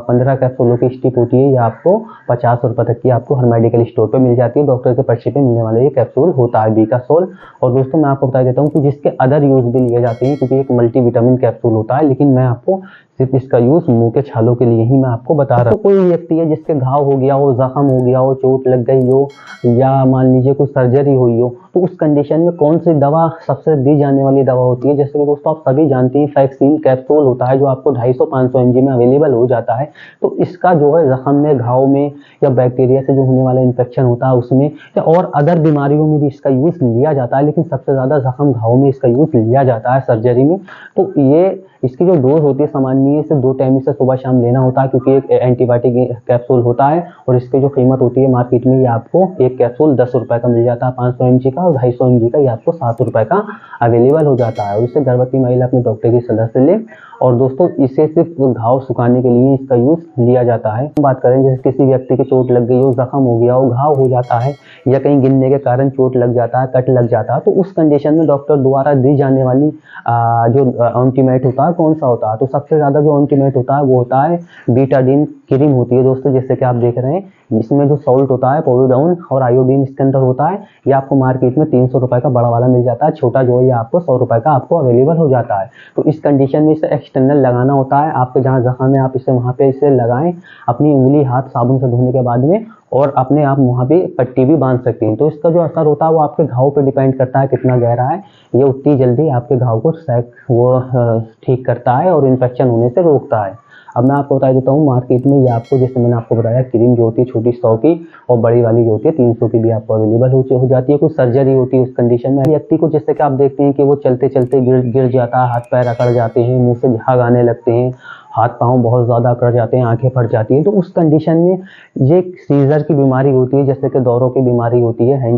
15 कैप्सूलों की स्टिप होती है, ये आपको 50 रुपए तक की आपको हर मेडिकल स्टोर पे मिल जाती है। डॉक्टर के पर्चे पे मिलने वाला ये कैप्सूल होता है, बीकासोल। और दोस्तों मैं आपको बता देता हूँ कि जिसके अदर यूज भी लिए जाते हैं, क्योंकि एक मल्टीविटामिन कैप्सूल होता है, लेकिन मैं आपको सिर्फ इसका यूज मुंह के छालों के लिए ही मैं आपको बता रहा हूँ। तो कोई व्यक्ति है जिसके घाव हो गया हो, जख्म हो गया हो, चोट लग गई हो, या मान लीजिए कोई सर्जरी हुई हो, तो उस कंडीशन में कौन सी दवा सबसे दी जाने वाली दवा होती है? जैसे कि दोस्तों आप सभी जानते हैं, फैक्सीन कैप्सूल होता है, जो आपको 250-500 mg में अवेलेबल हो जाता है। तो इसका जो है जख्म में, घाव में, या बैक्टीरिया से जो होने वाला इन्फेक्शन होता है उसमें, या और अदर बीमारियों में भी इसका यूज लिया जाता है, लेकिन सबसे ज्यादा जख्म घाव में इसका यूज लिया जाता है, सर्जरी में। तो ये इसकी जो डोज होती है सामान्य से 2 टाइम इसे सुबह शाम लेना होता है, क्योंकि एक एंटीबायोटिक कैप्सूल होता है। और इसकी जो कीमत होती है मार्केट में, ये आपको एक कैप्सूल 10 रुपए का मिल जाता है 500 mg का, और 250 mg का ये आपको 7 रुपए का अवेलेबल हो जाता है। और इसे गर्भवती महिला अपने डॉक्टर की सलाह से ले। और दोस्तों इसे सिर्फ घाव सुखाने के लिए इसका यूज लिया जाता है। बात करें जैसे किसी व्यक्ति की चोट लग गई हो, जख्म हो गया हो, घाव हो जाता है, या कहीं गिरने के कारण चोट लग जाता है, कट लग जाता है, तो उस कंडीशन में डॉक्टर द्वारा दी जाने वाली जो ऑइंटमेंट होता है कौन सा होता है? तो सबसे ज्यादा जो ऑइंटमेंट होता है वो होता है बीटाडीन क्रीम होती है दोस्तों, जैसे कि आप देख रहे हैं इसमें जो सॉल्ट होता है पोविडोन और आयोडीन इसके अंदर होता है। ये आपको मार्केट में 300 रुपए का बड़ा वाला मिल जाता है, छोटा जो है ये आपको 100 रुपए का आपको अवेलेबल हो जाता है। तो इस कंडीशन में इसे एक्सटर्नल लगाना होता है, आपके जहाँ जख्म है आप इसे वहाँ पे इसे लगाएं अपनी उंगली हाथ साबुन से धोने के बाद में, और अपने आप वहाँ पे पट्टी भी बांध सकती हैं। तो इसका जो असर होता है वो आपके घाव पे डिपेंड करता है कितना गहरा है, ये उतनी जल्दी आपके घाव को ठीक करता है और इन्फेक्शन होने से रोकता है। अब मैं आपको बता देता हूँ मार्केट में ये आपको, जैसे मैंने आपको बताया, क्रीम जो होती है छोटी 100 की और बड़ी वाली जो होती है 300 की भी आपको अवेलेबल हो जाती है। कुछ सर्जरी होती है उस कंडीशन में व्यक्ति को, जैसे कि आप देखते हैं कि वो चलते चलते गिर जाता है, हाथ पैर अकड़ जाते हैं, मुंह से झाग आने लगते हैं, हाथ पांव बहुत ज़्यादा अकड़ जाते हैं, आंखें फट जाती हैं। तो उस कंडीशन में ये सीजर की बीमारी होती है, जैसे कि दौरों की बीमारी होती है,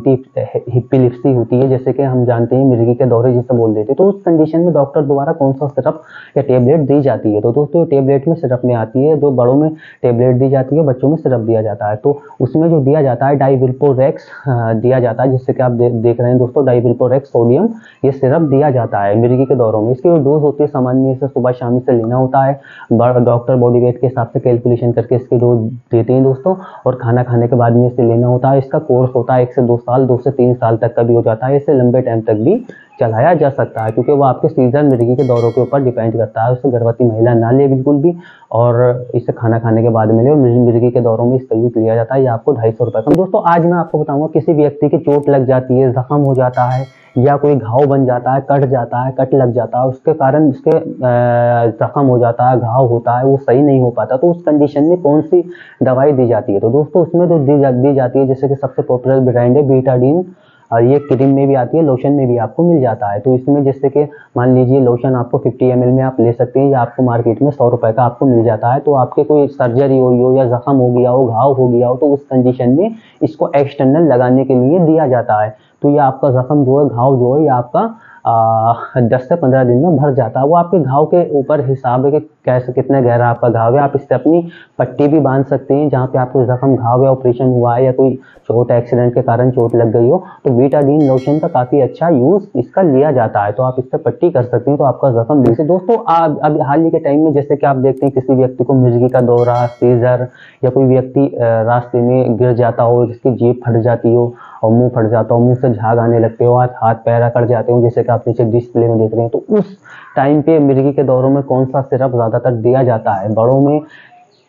हिप्पीलिप्सी होती है, जैसे कि हम जानते हैं मिर्गी के दौरे जिसे बोल देते हैं। तो उस कंडीशन में डॉक्टर द्वारा कौन सा सिरप या टेबलेट दी जाती है? तो दोस्तों टेबलेट में सिरप में आती है, जो बड़ों में टेबलेट दी जाती है, बच्चों में सिरप दिया जाता है। तो उसमें जो दिया जाता है डाइविल्पोरेक्स दिया जाता है, जैसे कि आप देख रहे हैं दोस्तों डाइविल्पोरेक्स सोडियम, ये सिरप दिया जाता है मिर्गी के दौरों में। इसकी जो डोज होती है सामान्य से सुबह शाम से लेना होता है, डॉक्टर बॉडी वेट के हिसाब से कैलकुलेशन करके इसकी डोज देते हैं दोस्तों, और खाना खाने के बाद में इसे लेना होता है। इसका कोर्स होता है 1 से 2 साल, 2 से 3 साल तक का भी हो जाता है, इसे लंबे टाइम तक भी चलाया जा सकता है, क्योंकि वो आपके सीजन मिर्गी के दौरों के ऊपर डिपेंड करता है। उसे गर्भवती महिला ना ले बिल्कुल भी, और इसे खाना खाने के बाद में ले, और मिर्गी के दौरों में इसका यूज लिया जाता है। ये आपको 250 रुपए का। दोस्तों आज मैं आपको बताऊंगा किसी व्यक्ति की चोट लग जाती है, जख्म हो जाता है, या कोई घाव बन जाता है, कट जाता है, कट लग जाता है, उसके कारण उसके जख्म हो जाता है, घाव होता है, वो सही नहीं हो पाता, तो उस कंडीशन में कौन सी दवाई दी जाती है? तो दोस्तों उसमें जो दी जाती है, जैसे कि सबसे पॉपुलर ब्रांड है बीटाडीन, और ये क्रीम में भी आती है, लोशन में भी आपको मिल जाता है। तो इसमें जैसे कि मान लीजिए लोशन आपको 50 ml में आप ले सकते हैं, या आपको मार्केट में 100 रुपए का आपको मिल जाता है। तो आपके कोई सर्जरी हुई हो या जख्म हो गया हो, घाव हो गया हो, तो उस कंडीशन में इसको एक्सटर्नल लगाने के लिए दिया जाता है। तो ये आपका जख्म जो है, घाव जो है, ये आपका 10 से 15 दिन में भर जाता है। वो आपके घाव के ऊपर हिसाब है कि कैसे कितना गहरा आपका घाव है। आप इससे अपनी पट्टी भी बांध सकते हैं जहाँ पे आपको जख्म घाव है, ऑपरेशन हुआ है, या कोई चोट एक्सीडेंट के कारण चोट लग गई हो, तो बीटाडीन लोशन का काफी अच्छा यूज इसका लिया जाता है। तो आप इससे पट्टी कर सकते हैं, तो आपका जख्म भी से। दोस्तों अब हाल ही के टाइम में जैसे कि आप देखते हैं किसी व्यक्ति को मिर्गी का दौरा, सीजर, या कोई व्यक्ति रास्ते में गिर जाता हो, जिसकी जीभ फट जाती हो और मुंह फट जाता हो, मुंह से झाग आने लगते हो, हाथ पैर अकड़ जाते हो, जैसे कि आप नीचे डिस्प्ले में देख रहे हैं। तो उस टाइम पे मिर्गी के दौरों में कौन सा सिरप ज्यादातर दिया जाता है? बड़ों में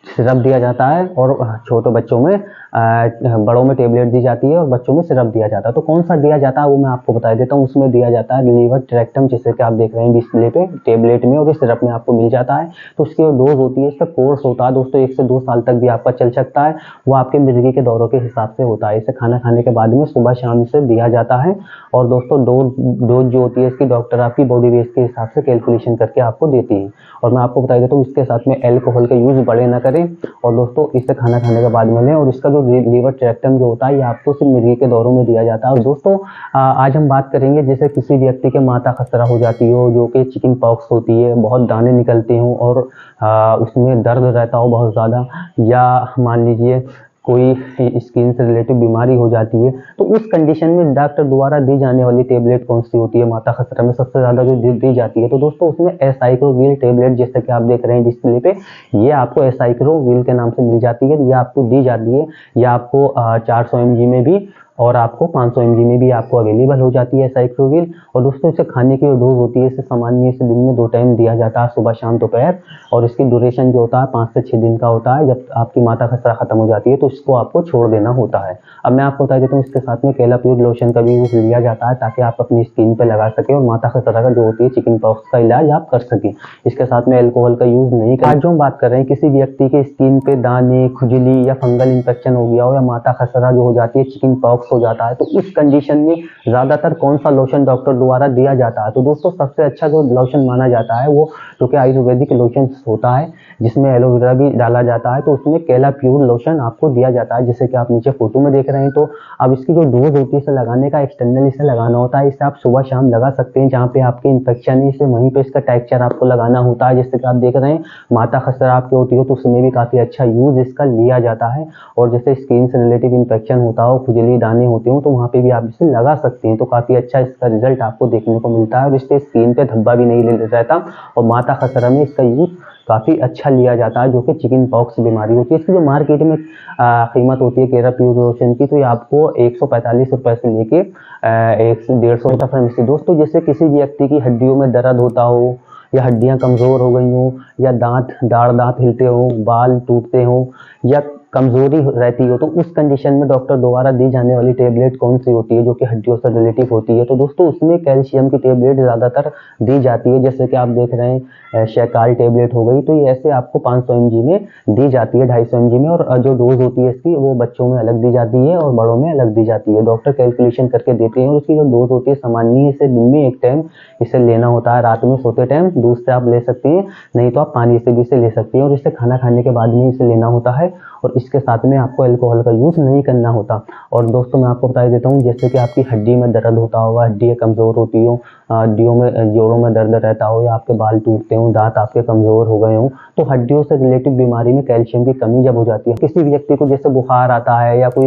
सिरप दिया जाता है, और छोटे बच्चों में बड़ों में टेबलेट दी जाती है और बच्चों में सिरप दिया जाता है। तो कौन सा दिया जाता है वो मैं आपको बता देता हूँ। उसमें दिया जाता है लीवरट्रैक्टम, जैसे कि आप देख रहे हैं डिस्प्ले पे, टेबलेट में और इस सिरप में आपको मिल जाता है। तो उसकी जो डोज होती है, इसका कोर्स होता है दोस्तों 1 से 2 साल तक भी आपका चल सकता है। वो आपके मिर्गी के दौरों के हिसाब से होता है। इसे खाना खाने के बाद में सुबह शाम से दिया जाता है। और दोस्तों डोज जो होती है इसकी डॉक्टर आपकी बॉडी वेट के हिसाब से कैलकुलेशन करके आपको देती है। और मैं आपको बता देता हूँ इसके साथ में एल्कोहल का यूज बड़े ना करें, और दोस्तों इसे खाना खाने के बाद में लें। और इसका जो लीवरट्रैक्टम जो होता है ये आपको सिर्फ मिर्गी के दौरों में दिया जाता है। और दोस्तों आज हम बात करेंगे जैसे किसी व्यक्ति के माथा खसरा हो जाती हो, जो कि चिकन पॉक्स होती है, बहुत दाने निकलते हो और उसमें दर्द रहता हो बहुत ज़्यादा, या मान लीजिए कोई स्किन से रिलेटेड बीमारी हो जाती है, तो उस कंडीशन में डॉक्टर द्वारा दी जाने वाली टेबलेट कौन सी होती है माथा खसरा में? सबसे ज़्यादा जो दी जाती है, तो दोस्तों उसमें एसाइक्लोविर टेबलेट, जैसे कि आप देख रहे हैं डिस्प्ले पे, ये आपको एसाइक्लोविर के नाम से मिल जाती है। ये आपको दी जाती है, ये आपको 400 mg में भी और आपको 500 mg में भी आपको अवेलेबल हो जाती है एसाइक्लोविर। और दोस्तों इसे खाने की जो डोज होती है, इसे सामान्य से दिन में 2 टाइम दिया जाता है, सुबह शाम दोपहर। और इसकी ड्यूरेशन जो होता है 5 से 6 दिन का होता है। जब आपकी माथा खसरा खत्म हो जाती है तो इसको आपको छोड़ देना होता है। अब मैं आपको बता देता हूँ इसके साथ में कैलाप्योर लोशन का भी यूज लिया जाता है, ताकि आप अपनी स्किन पे लगा सके और माथा खसरा का जो होती है चिकन पॉक्स का इलाज आप कर सके। इसके साथ में अल्कोहल का यूज नहीं कर। आज जो हम बात कर रहे हैं, किसी व्यक्ति के स्किन पे दाने, खुजली या फंगल इन्फेक्शन हो गया हो, या माथा खसरा जो हो जाती है, चिकन पॉक्स हो जाता है, तो उस कंडीशन में ज्यादातर कौन सा लोशन डॉक्टर द्वारा दिया जाता है? तो दोस्तों सबसे अच्छा जो लोशन माना जाता है वो जो कि आयुर्वेदिक लोशन होता है, जिसमें एलोवेरा भी डाला जाता है, तो उसमें कैलाप्योर लोशन आपको दिया जाता है, जैसे कि आप नीचे फोटो में देख रहे हैं। तो अब इसकी जो डोज होती है इसे लगाने का एक्सटर्नल इसे लगाना होता है। इसे आप सुबह शाम लगा सकते हैं, जहाँ पे आपके इन्फेक्शन है इसे वहीं पे इसका टेक्सचर आपको लगाना होता है। जैसे कि आप देख रहे हैं माथा खसरा आपकी होती है तो उसमें भी काफी अच्छा यूज इसका लिया जाता है। और जैसे स्किन से रिलेटेड इन्फेक्शन होता हो, खुजली दाने होते हो, तो वहाँ पे भी आप इसे लगा सकते हैं। तो काफी अच्छा इसका रिजल्ट आपको देखने को मिलता है, और इससे स्किन पे धब्बा भी नहीं रहता, और माथा खसरा में इसका यूज काफ़ी अच्छा लिया जाता है, जो कि चिकन पॉक्स बीमारी होती है। इसकी जो मार्केट में कीमत होती है केरा प्योर लोशन की, तो ये आपको 145 रुपये से लेके 100-150 फार्मेसी। दोस्तों जैसे किसी व्यक्ति की हड्डियों में दर्द होता हो, या हड्डियां कमज़ोर हो गई हों, या दांत हिलते हों, बाल टूटते हों, या कमज़ोरी रहती हो, तो उस कंडीशन में डॉक्टर द्वारा दी जाने वाली टेबलेट कौन सी होती है जो कि हड्डियों से रिलेटिव होती है। तो दोस्तों उसमें कैल्शियम की टेबलेट ज़्यादातर दी जाती है, जैसे कि आप देख रहे हैं शेकाल टेबलेट हो गई, तो ये ऐसे आपको 500 mg में दी जाती है, 250 mg में, और जो डोज होती है इसकी वो बच्चों में अलग दी जाती है और बड़ों में अलग दी जाती है। डॉक्टर कैलकुलेशन करके देते हैं, और इसकी जो डोज होती है सामान्य, इसे दिन में एक टाइम इसे लेना होता है, रात में सोते टाइम दूध से आप ले सकती हैं, नहीं तो आप पानी से भी इसे ले सकती हैं, और इसे खाना खाने के बाद में इसे लेना होता है, और इसके साथ में आपको अल्कोहल का यूज़ नहीं करना होता। और दोस्तों मैं आपको बता देता हूँ, जैसे कि आपकी हड्डी में दर्द होता होगा, हड्डियाँ कमज़ोर होती हो, हड्डियों में जोड़ों में दर्द रहता हो, या आपके बाल टूटते हो, दांत आपके कमज़ोर हो गए हो, तो हड्डियों से रिलेटिव बीमारी में कैल्शियम की कमी जब हो जाती है, किसी व्यक्ति को जैसे बुखार आता है, या कोई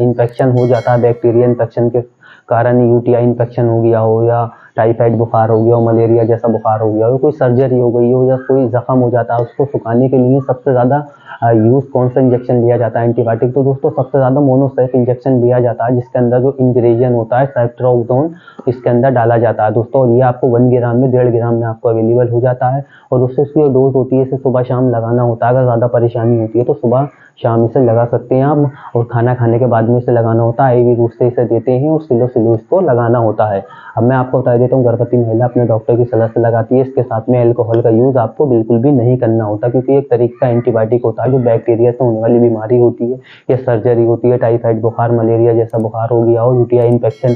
इन्फेक्शन हो जाता है, बैक्टीरिया इन्फेक्शन के कारण यूटीआई इन्फेक्शन हो गया हो, या टाइफाइड बुखार हो गया हो, मलेरिया जैसा बुखार हो गया हो, कोई सर्जरी हो गई हो, या कोई जख्म हो जाता है, उसको सुखाने के लिए सबसे ज़्यादा यूज़ कौन सा इंजेक्शन लिया जाता है, एंटीबायोटिक। तो दोस्तों सबसे ज़्यादा मोनोसेफ इंजेक्शन लिया जाता है, जिसके अंदर जो इंग्रेडिएंट होता है सेफ्ट्रोक्सोन इसके अंदर डाला जाता है दोस्तों, और ये आपको 1 ग्राम में 1.5 ग्राम में आपको अवेलेबल हो जाता है। और दोस्तों इसकी जो डोज होती है इसे सुबह शाम लगाना होता है, अगर ज़्यादा परेशानी होती है तो सुबह शाम इसे लगा सकते हैं आप, और खाना खाने के बाद में इसे लगाना होता है, IV रूप से इसे देते हैं, और सिलो इसको लगाना होता है। अब मैं आपको बता देता हूँ, गर्भवती महिला अपने डॉक्टर की सलाह से लगाती है। इसके साथ में अल्कोहल का यूज़ आपको बिल्कुल भी नहीं करना होता, क्योंकि एक तरीके का एंटीबायोटिक होता है जो बैक्टीरिया से होने वाली बीमारी होती है, या सर्जरी होती है, टाइफाइड बुखार, मलेरिया जैसा बुखार हो गया हो, यूटीआई इन्फेक्शन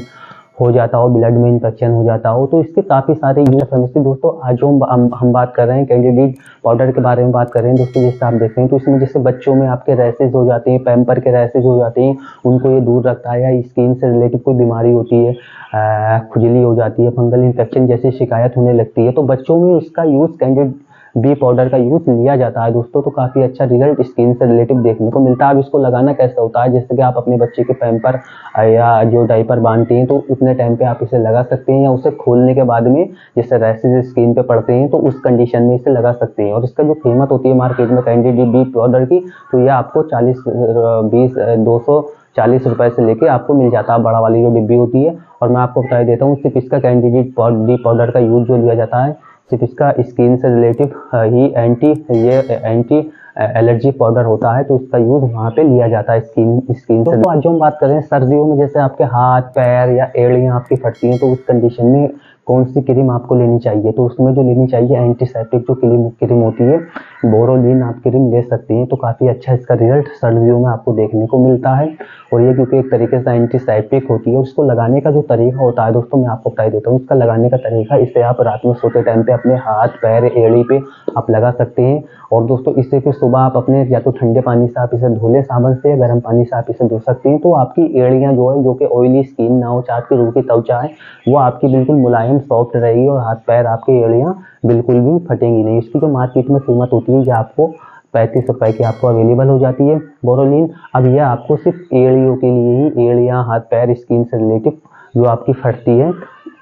हो जाता हो, ब्लड में इन्फेक्शन हो जाता हो, तो इसके काफ़ी सारे यूज फार्मेसी। दोस्तों आज जो हम बात कर रहे हैं कैंडिडेट पाउडर के बारे में बात कर रहे हैं दोस्तों, जैसे आप देख रहे हैं, तो इसमें जैसे बच्चों में आपके रैसेज हो जाते हैं, पैम्पर के रैसेज हो जाते हैं, उनको ये दूर रखता है, या स्किन से रिलेटेड कोई बीमारी होती है, खुजली हो जाती है, फंगल इन्फेक्शन जैसी शिकायत होने लगती है, तो बच्चों में उसका यूज़ कैंडिडेट बी पाउडर का यूज़ लिया जाता है दोस्तों, तो काफ़ी अच्छा रिजल्ट स्किन से रिलेटिव देखने को मिलता है। अब इसको लगाना कैसे होता है, जैसे कि आप अपने बच्चे के पैम्पर या जो डायपर बांधते हैं, तो उतने टाइम पे आप इसे लगा सकते हैं, या उसे खोलने के बाद में जैसे रैसेज स्किन पे पड़ते हैं तो उस कंडीशन में इसे लगा सकते हैं। और इसका जो कीमत होती है मार्केट में कैंडिडेट बी पाउडर की, तो यह आपको 240 रुपए से लेके आपको मिल जाता है, बड़ा वाली जो डिब्बी होती है। और मैं आपको बता देता हूँ, सिर्फ इसका कैंडिडेट बी पाउडर का यूज जो लिया जाता है, सिर्फ इसका स्किन से रिलेटिव ही एंटी एलर्जी पाउडर होता है, तो इसका यूज वहाँ पे लिया जाता है स्किन से। तो आज जो हम बात कर रहे हैं सर्दियों में, जैसे आपके हाथ पैर या एड़ियाँ आपकी फटती हैं, तो उस कंडीशन में कौन सी क्रीम आपको लेनी चाहिए, तो उसमें जो लेनी चाहिए एंटीसेप्टिक जो क्रीम होती है, बोरोलिन आप क्रीम ले सकती हैं, तो काफ़ी अच्छा इसका रिजल्ट सर्दियों में आपको देखने को मिलता है। और ये क्योंकि एक तरीके से एंटीसेप्टिक होती है, और इसको लगाने का जो तरीका होता है दोस्तों मैं आपको बता देता हूँ। इसका लगाने का तरीका, इसे आप रात में सोते टाइम पे अपने हाथ पैर एड़ी पे आप लगा सकते हैं। और दोस्तों इससे फिर सुबह आप अपने या तो ठंडे पानी से आप इसे धो लें साबुन से, या गर्म पानी से आप इसे धो सकते हैं, तो आपकी एड़ियाँ जो है, जो कि ऑयली स्किन ना हो, चाहे आपकी रूखी त्वचा है, वो आपकी बिल्कुल मुलायम सॉफ्ट रहेगी, और हाथ पैर आपकी एड़ियाँ बिल्कुल भी फटेंगी नहीं। इसकी जो मार्केट में कीमत होती है, ये आपको 35 रुपए की आपको अवेलेबल हो जाती है बोरोलिन। अब यह आपको सिर्फ एड़ियों के लिए ही, एड़ियाँ हाथ पैर स्किन से रिलेटिव जो आपकी फटती है,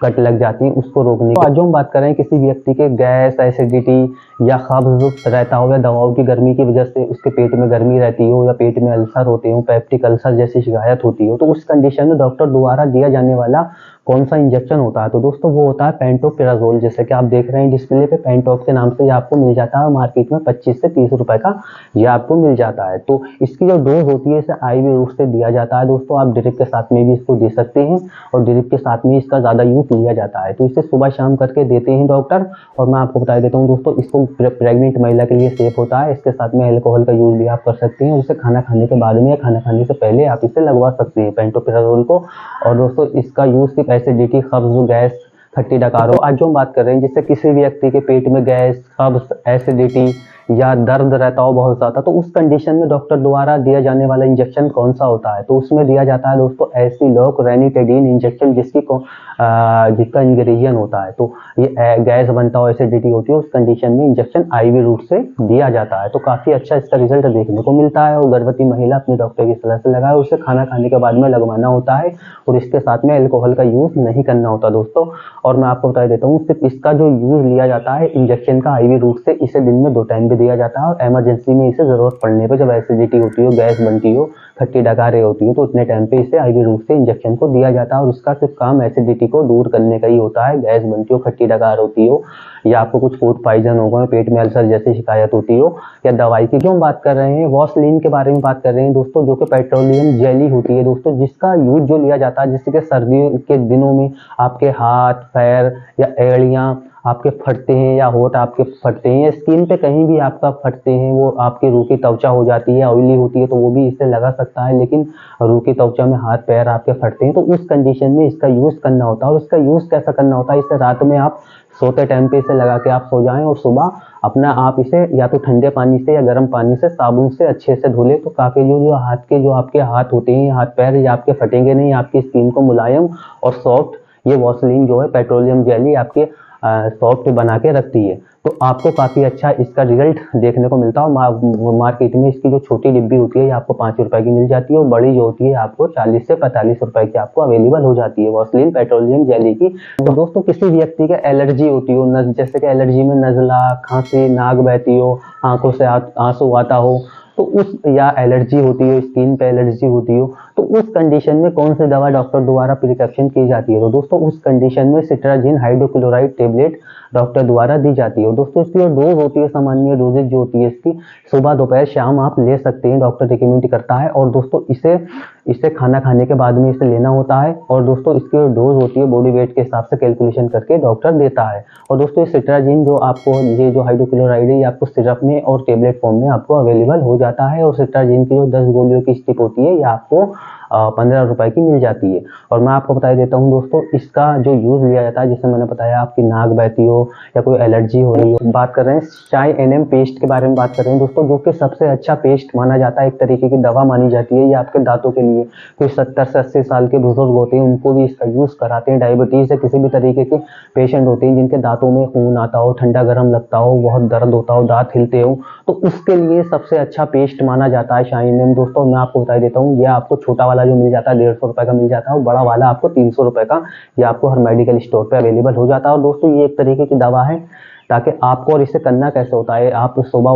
कट लग जाती है, उसको रोकने। तो आज जो हम बात कर रहे हैं, किसी व्यक्ति के गैस, एसिडिटी या कब्ज रहता हो, या दवाओं की गर्मी की वजह से उसके पेट में गर्मी रहती हो, या पेट में अल्सर होते हो, पेप्टिक अल्सर जैसी शिकायत होती हो, तो उस कंडीशन में डॉक्टर द्वारा दिया जाने वाला कौन सा इंजेक्शन होता है, तो दोस्तों वो होता है पेंटोपिराजोल। जैसे कि आप देख रहे हैं डिस्प्ले पे, पेंटोप के नाम से ये आपको मिल जाता है मार्केट में 25 से 30 रुपए का ये आपको मिल जाता है। तो इसकी जो डोज होती है इसे IV रूप से दिया जाता है दोस्तों, आप ड्रिप के साथ में भी इसको दे सकते हैं, और ड्रिप के साथ में इसका ज़्यादा यूज लिया जाता है, तो इसे सुबह शाम करके देते हैं डॉक्टर। और मैं आपको बता देता हूँ दोस्तों, इसको प्रेग्नेंट महिला के लिए सेफ होता है। इसके साथ में अल्कोहल का यूज भी आप कर सकते हैं, और इसे खाना खाने के बाद में या खाना खाने से पहले आप इसे लगवा सकते हैं पेंटोपिराजोल को। और दोस्तों इसका यूज सिर्फ एसिडिटी, कब्ज, गैस, खट्टी डकारों, आज जो हम बात कर रहे हैं, जिससे किसी व्यक्ति के पेट में गैस, कब्ज, एसिडिटी या दर्द रहता हो बहुत ज़्यादा, तो उस कंडीशन में डॉक्टर द्वारा दिया जाने वाला इंजेक्शन कौन सा होता है, तो उसमें दिया जाता है दोस्तों एसिलोक रेनिटेडीन इंजेक्शन, जिसका इंग्रेडिएंट होता है। तो ये गैस बनता हो, एसिडिटी होती है, उस कंडीशन में इंजेक्शन आईवी रूट से दिया जाता है। तो काफ़ी अच्छा इसका रिजल्ट देखने को मिलता है और गर्भवती महिला अपने डॉक्टर की सलाह से लगाए, उसे खाना खाने के बाद में लगवाना होता है और इसके साथ में अल्कोहल का यूज़ नहीं करना होता दोस्तों। और मैं आपको बता देता हूँ, सिर्फ इसका जो यूज़ लिया जाता है इंजेक्शन का आईवी रूट से, इसे दिन में 2 टाइम भी दिया जाता है और इमरजेंसी में इसे ज़रूरत पड़ने पर, जब एसिडिटी होती हो, गैस बनती हो, खट्टी डकारें होती हो, तो उतने टाइम पे इसे आईवी रूट से इंजेक्शन को दिया जाता है और उसका सिर्फ काम एसिडिटी को दूर करने का ही होता है। गैस बनती हो, खट्टी डकार होती हो, या आपको कुछ फूड पॉइजन हो गए, पेट में अल्सर जैसी शिकायत होती हो, या दवाई की जो हम बात कर रहे हैं वॉसलीन के बारे में बात कर रहे हैं दोस्तों, जो कि पेट्रोलियम जेली होती है दोस्तों, जिसका यूज जो लिया जाता है, जिससे कि सर्दियों के दिनों में आपके हाथ, पैर या एड़ियाँ आपके फटते हैं या होठ आपके फटते हैं या स्किन पे कहीं भी आपका फटते हैं, वो आपकी रूखी त्वचा हो जाती है, ऑयली होती है, तो वो भी इससे लगा सकता है। लेकिन रूखी त्वचा में हाथ पैर आपके फटते हैं, तो उस कंडीशन में इसका यूज़ करना होता है। और इसका यूज़ कैसा करना होता है, इसे रात में आप सोते टाइम पे इसे लगा के आप सो जाएं और सुबह अपना आप इसे या तो ठंडे पानी से या गर्म पानी से साबुन से अच्छे से धुले, तो काफ़ी जो आपके हाथ होते हैं, हाथ पैर, ये आपके फटेंगे नहीं, आपकी स्किन को मुलायम और सॉफ्ट ये वॉसलीन जो है पेट्रोलियम जेली आपके सॉफ्ट बना के रखती है। तो आपको काफ़ी अच्छा इसका रिजल्ट देखने को मिलता है। मार्केट में इसकी जो छोटी डिब्बी होती है ये आपको 5 रुपए की मिल जाती है और बड़ी जो होती है आपको 40 से 45 रुपए की आपको अवेलेबल हो जाती है वॉसलीन पेट्रोलियम जेली की। तो दोस्तों किसी व्यक्ति का एलर्जी होती हो, जैसे कि एलर्जी में नज़ला, खांसी, नाक बहती हो, आंखों से आंसू आता हो, तो उस या एलर्जी होती है, स्किन पे एलर्जी होती हो, तो उस कंडीशन में कौन सी दवा डॉक्टर द्वारा प्रिस्क्रिप्शन की जाती है, तो दोस्तों उस कंडीशन में सिट्राजिन हाइड्रोक्लोराइड टेबलेट डॉक्टर द्वारा दी जाती है। दोस्तों इसकी जो डोज होती है, सामान्य डोजेज जो होती है इसकी, सुबह दोपहर शाम आप ले सकते हैं, डॉक्टर रिकमेंड करता है। और दोस्तों इसे खाना खाने के बाद में इसे लेना होता है। और दोस्तों इसकी जो डोज होती है बॉडी वेट के हिसाब से कैलकुलेशन करके डॉक्टर देता है। और दोस्तों सिट्राजिन जो आपको, ये जो हाइड्रोक्लोराइड है, ये आपको सिरप में और टेबलेट फॉर्म में आपको अवेलेबल हो जाता है। और सिट्राजिन की जो 10 गोलियों की स्टिप होती है ये आपको 15 रुपए की मिल जाती है। और मैं आपको बता देता हूँ दोस्तों, इसका जो यूज़ लिया जाता है, जैसे मैंने बताया आपकी नाक बहती हो या कोई एलर्जी हो रही हो, बात कर रहे हैं चाय एनएम पेस्ट के बारे में बात कर रहे हैं दोस्तों, जो कि सबसे अच्छा पेस्ट माना जाता है, एक तरीके की दवा मानी जाती है ये आपके दांतों के लिए। कोई 70 से 80 साल के बुजुर्ग होते हैं, उनको भी इसका यूज़ कराते हैं। डायबिटीज़ से किसी भी तरीके के पेशेंट होते हैं जिनके दांतों में खून आता हो, ठंडा गर्म लगता हो, बहुत दर्द होता हो, दांत हिलते हो, तो उसके लिए सबसे अच्छा पेस्ट माना जाता है शाइन एनएम दोस्तों। मैं आपको बता देता हूँ, ये आपको छोटा वाला जो मिल जाता है 150 रुपए का मिल जाता है और बड़ा वाला आपको 300 रुपए का ये आपको हर मेडिकल स्टोर पे अवेलेबल हो जाता है। और दोस्तों ये एक तरीके की दवा है, ताकि आपको, और इसे करना कैसे होता है, आप सुबह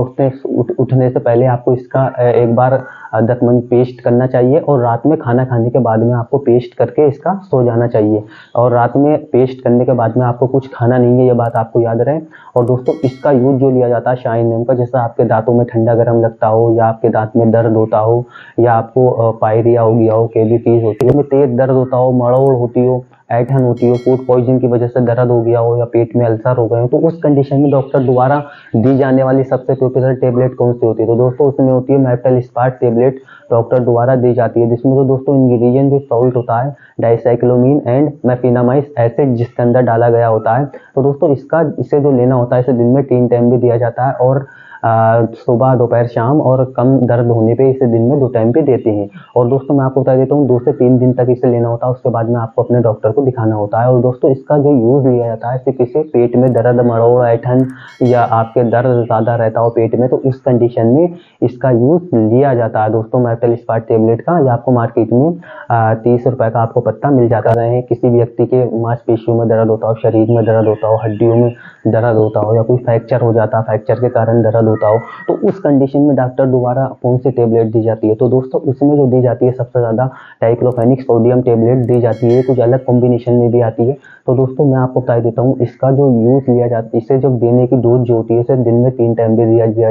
उठने से पहले आपको इसका एक बार 10 मिनट पेस्ट करना चाहिए और रात में खाना खाने के बाद में आपको पेस्ट करके इसका सो जाना चाहिए। और रात में पेस्ट करने के बाद में आपको कुछ खाना नहीं है, ये बात आपको याद रहे। और दोस्तों इसका यूज जो लिया जाता है शाइन नेम का, जैसे आपके दांतों में ठंडा गर्म लगता हो या आपके दांत में दर्द होता हो या आपको पायरिया हो गया हो, कैविटीज होती है, तेज दर्द होता हो, मड़ोड़ होती हो, ऐठन होती हो, फूड पॉइजन की वजह से दर्द हो गया हो या पेट में अल्सर हो गए हो, तो उस कंडीशन में डॉक्टर द्वारा दी जाने वाली सबसे पॉपुलर टेबलेट कौन सी होती है, तो दोस्तों उसमें होती है मेटल स्पार्ट टेबलेट डॉक्टर द्वारा दी जाती है, जिसमें तो दोस्तों इंग्रेडिएंट जो सॉल्ट होता है डाइसाइक्लोमीन एंड मेफिनामाइस एसिड जिसके अंदर डाला गया होता है। तो दोस्तों इसे जो लेना होता है, इसे दिन में 3 टाइम भी दिया जाता है और सुबह दोपहर शाम, और कम दर्द होने पे इसे दिन में 2 टाइम पे देते हैं। और दोस्तों मैं आपको बता देता हूँ 2 से 3 दिन तक इसे लेना होता है, उसके बाद में आपको अपने डॉक्टर को दिखाना होता है। और दोस्तों इसका जो यूज़ लिया जाता है, सिर्फ इसे पेट में दर्द, मरोड़, ऐठन या आपके दर्द ज़्यादा रहता हो पेट में, तो उस कंडीशन में इसका यूज़ लिया जाता है दोस्तों मेटल स्पार्ट टेबलेट का। या आपको मार्केट में 30 रुपए का आपको पत्ता मिल जाता है। किसी व्यक्ति के मांसपेशियों में दर्द होता हो, शरीर में दर्द होता हो, हड्डियों में दर्द होता हो, या कोई फ्रैक्चर हो जाता है, फ्रैक्चर के कारण दर्द होता हो, तो उस कंडीशन में डॉक्टर द्वारा कौन सी टेबलेट दी जाती है, तो दोस्तों उसमें जो दी जाती है सबसे ज़्यादा डाइक्लोफेनिक सोडियम टेबलेट दी जाती है, कुछ अलग कॉम्बिनेशन में भी आती है। तो दोस्तों मैं आपको बता देता हूँ, इसका जो यूज़ लिया जाता है, इसे जब देने की डोज जो होती है, इसे दिन में 3 टाइम भी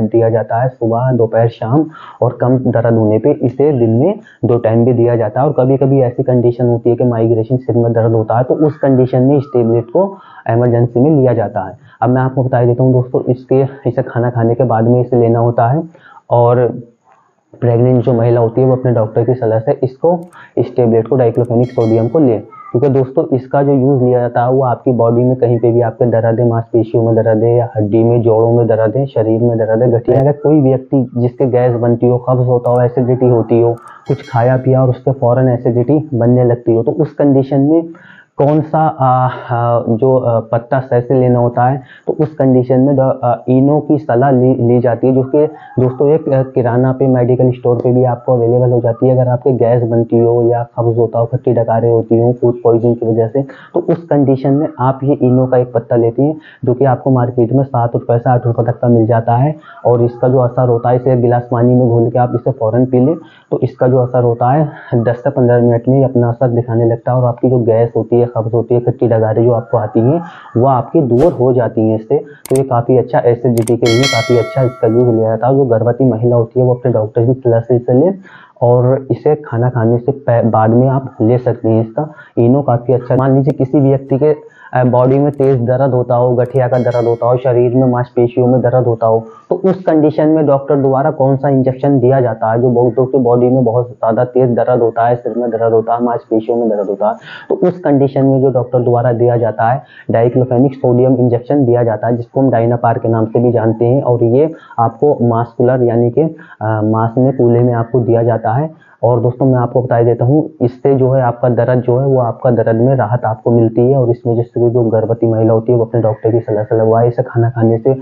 दिया जाता है, सुबह दोपहर शाम, और कम दर्द होने पे इसे दिन में 2 टाइम भी दिया जाता है। और कभी कभी ऐसी कंडीशन होती है कि माइग्रेशन, सिर में दर्द होता है, तो उस कंडीशन में इस टेबलेट को इमरजेंसी में लिया जाता है। अब मैं आपको बता देता हूँ दोस्तों, इसे खाना खाने के बाद में इसे लेना होता है। और प्रेग्नेंट जो महिला होती है वो अपने डॉक्टर की सलाह से इस टेबलेट को डाइक्लोफेनिक सोडियम को ले। क्योंकि दोस्तों इसका जो यूज़ लिया जाता है वो आपकी बॉडी में कहीं पे भी आपके दर्द है, मांसपेशियों में दर्द है या हड्डी में, जोड़ों में दर्द है, शरीर में दर्द है, गठिया, अगर कोई व्यक्ति जिसके गैस बनती हो, कब्ज होता हो, एसिडिटी होती हो, कुछ खाया पिया और उसके फौरन एसिडिटी बनने लगती हो, तो उस कंडीशन में कौन सा पत्ता सही से लेना होता है, तो उस कंडीशन में इनो की सलाह ली जाती है, जो कि दोस्तों एक किराना पे, मेडिकल स्टोर पे भी आपको अवेलेबल हो जाती है। अगर आपके गैस बनती हो या कब्ज होता हो, खट्टी डकारें होती हो फूड पॉइजन की वजह से, तो उस कंडीशन में आप ये इनो का एक पत्ता लेती हैं, जो कि आपको मार्केट में 7 रुपये से 8 रुपये तक का मिल जाता है। और इसका जो असर होता है, इसे एक गिलास पानी में घोल के आप इसे फ़ौरन पी लें, तो इसका जो असर होता है 10 से 15 मिनट में ही अपना असर दिखाने लगता है और आपकी जो गैस होती है, कब्ज होती है, खट्टी डगारें जो आपको आती हैं, वो आपकी दूर हो जाती हैं इससे। तो ये काफ़ी अच्छा एसिडिटी के लिए काफ़ी अच्छा इसका यूज़ लिया जाता है। जो गर्भवती महिला होती है वो अपने डॉक्टर की सलाह से इसे लें और इसे खाना खाने से बाद में आप ले सकते हैं। इसका इनो काफ़ी अच्छा, मान लीजिए किसी भी व्यक्ति के बॉडी में तेज दर्द होता हो, गठिया का दर्द होता हो, शरीर में मांसपेशियों में दर्द होता हो, तो उस कंडीशन में डॉक्टर द्वारा कौन सा इंजेक्शन दिया जाता है, जो बहुतों की बॉडी में बहुत ज़्यादा तेज दर्द होता है, सिर में दर्द होता है, मांसपेशियों में दर्द होता है, तो उस कंडीशन में जो डॉक्टर द्वारा दिया जाता है डाइक्लोफेनिक सोडियम इंजेक्शन दिया जाता है, जिसको हम डायनापार के नाम से भी जानते हैं। और ये आपको मास्कुलर यानी कि मांस में कूल्हे में आपको दिया जाता है। और दोस्तों मैं आपको बता देता हूँ, इससे जो है आपका दर्द जो है वो आपका दर्द में राहत आपको मिलती है। और इसमें जिससे जो गर्भवती महिला होती है वो अपने डॉक्टर की सलाह से लगवाए। इसे खाना खाने से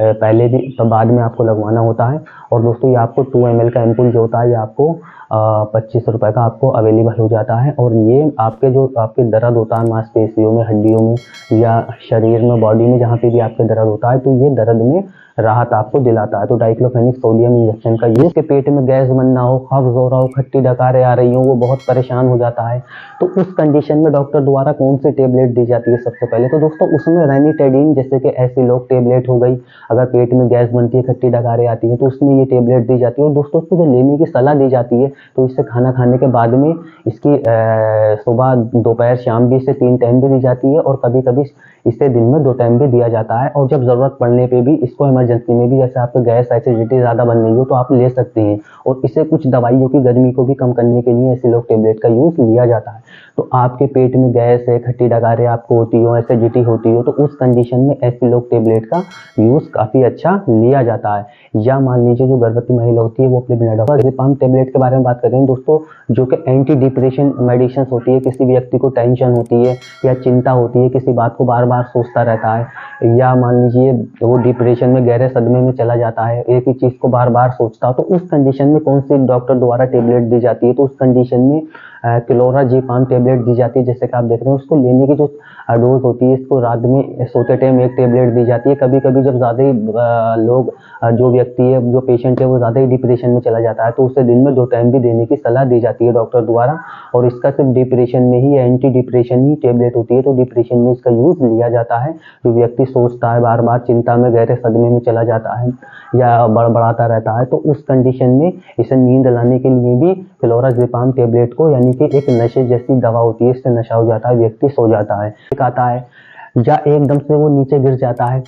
पहले भी तो बाद में आपको लगवाना होता है। और दोस्तों ये आपको 2 ml का एम्पुल जो होता है ये आपको 25 रुपये का आपको अवेलेबल हो जाता है। और ये आपके दर्द होता है मांसपेशियों में, हड्डियों में या शरीर में, बॉडी में, जहाँ पे भी आपके दर्द होता है, तो ये दर्द में राहत आपको दिलाता है। तो डाइक्लोफेनिक सोडियम इंजेक्शन का यूज़, के पेट में गैस बनना हो, कब्ज हो रहा हो, खट्टी डकारें आ रही हो, वो बहुत परेशान हो जाता है, तो उस कंडीशन में डॉक्टर द्वारा कौन सी टेबलेट दी जाती है सबसे पहले, तो दोस्तों उसमें रेनिटेडीन जैसे कि एसिलोक टेबलेट हो गई। अगर पेट में गैस बनती है, खट्टी डकारें आती है, तो उसमें ये टेबलेट दी जाती है। और दोस्तों उसको जो लेने की सलाह दी जाती है, तो इससे खाना खाने के बाद में इसकी सुबह, दोपहर, शाम भी इसे 3 टाइम भी दी जाती है और कभी कभी इसे दिन में 2 टाइम भी दिया जाता है। और जब ज़रूरत पड़ने पे भी इसको इमरजेंसी में भी, जैसे आपको गैस एसिडिटी ज़्यादा बन रही हो, तो आप ले सकते हैं। और इसे कुछ दवाइयों की गर्मी को भी कम करने के लिए एसिलोक टेबलेट का यूज़ लिया जाता है। तो आपके पेट में गैस है, खट्टी डगारें आपको होती हो, एसिडिटी होती हो, तो उस कंडीशन में एसिलोक टेबलेट का यूज़ काफ़ी अच्छा लिया जाता है। या मान लीजिए जो गर्भवती महिला होती है वो अपने बिना डॉक्टर, ज़ेपाम टेबलेट के बारे में बात करें दोस्तों, जो कि एंटी डिप्रेशन मेडिसिन होती है। किसी व्यक्ति को टेंशन होती है या चिंता होती है, किसी बात को बार बार सोचता रहता है, या मान लीजिए वो डिप्रेशन में, गहरे सदमे में चला जाता है, एक ही चीज़ को बार बार सोचता हो, तो उस कंडीशन में कौन सी डॉक्टर द्वारा टेबलेट दी जाती है, तो उस कंडीशन में क्लोराज़ेपाम टेबलेट दी जाती है। जैसे कि आप देख रहे हैं, उसको लेने की जो डोज होती है, इसको रात में सोते टाइम 1 टेबलेट दी जाती है। कभी कभी जब ज़्यादा ही लोग, जो व्यक्ति है, जो पेशेंट है, वो ज़्यादा ही डिप्रेशन में चला जाता है, तो उसे दिन में 2 टाइम भी देने की सलाह दी जाती है डॉक्टर द्वारा। और इसका सिर्फ डिप्रेशन में ही, एंटी डिप्रेशन ही टेबलेट होती है, तो डिप्रेशन में इसका यूज़ लिया जाता है। जो व्यक्ति सोचता है, बार बार चिंता में, गहरे सदमे में चला जाता है या बड़बड़ाता रहता है, तो उस कंडीशन में इसे नींद लाने के लिए भी क्लोराज़ेपाम टेबलेट को, यानी कि एक नशे जैसी दवा होती है, इससे नशा हो जाता है, व्यक्ति सो जाता है, आता है, या एकदम से वो नीचे गिर जाता है,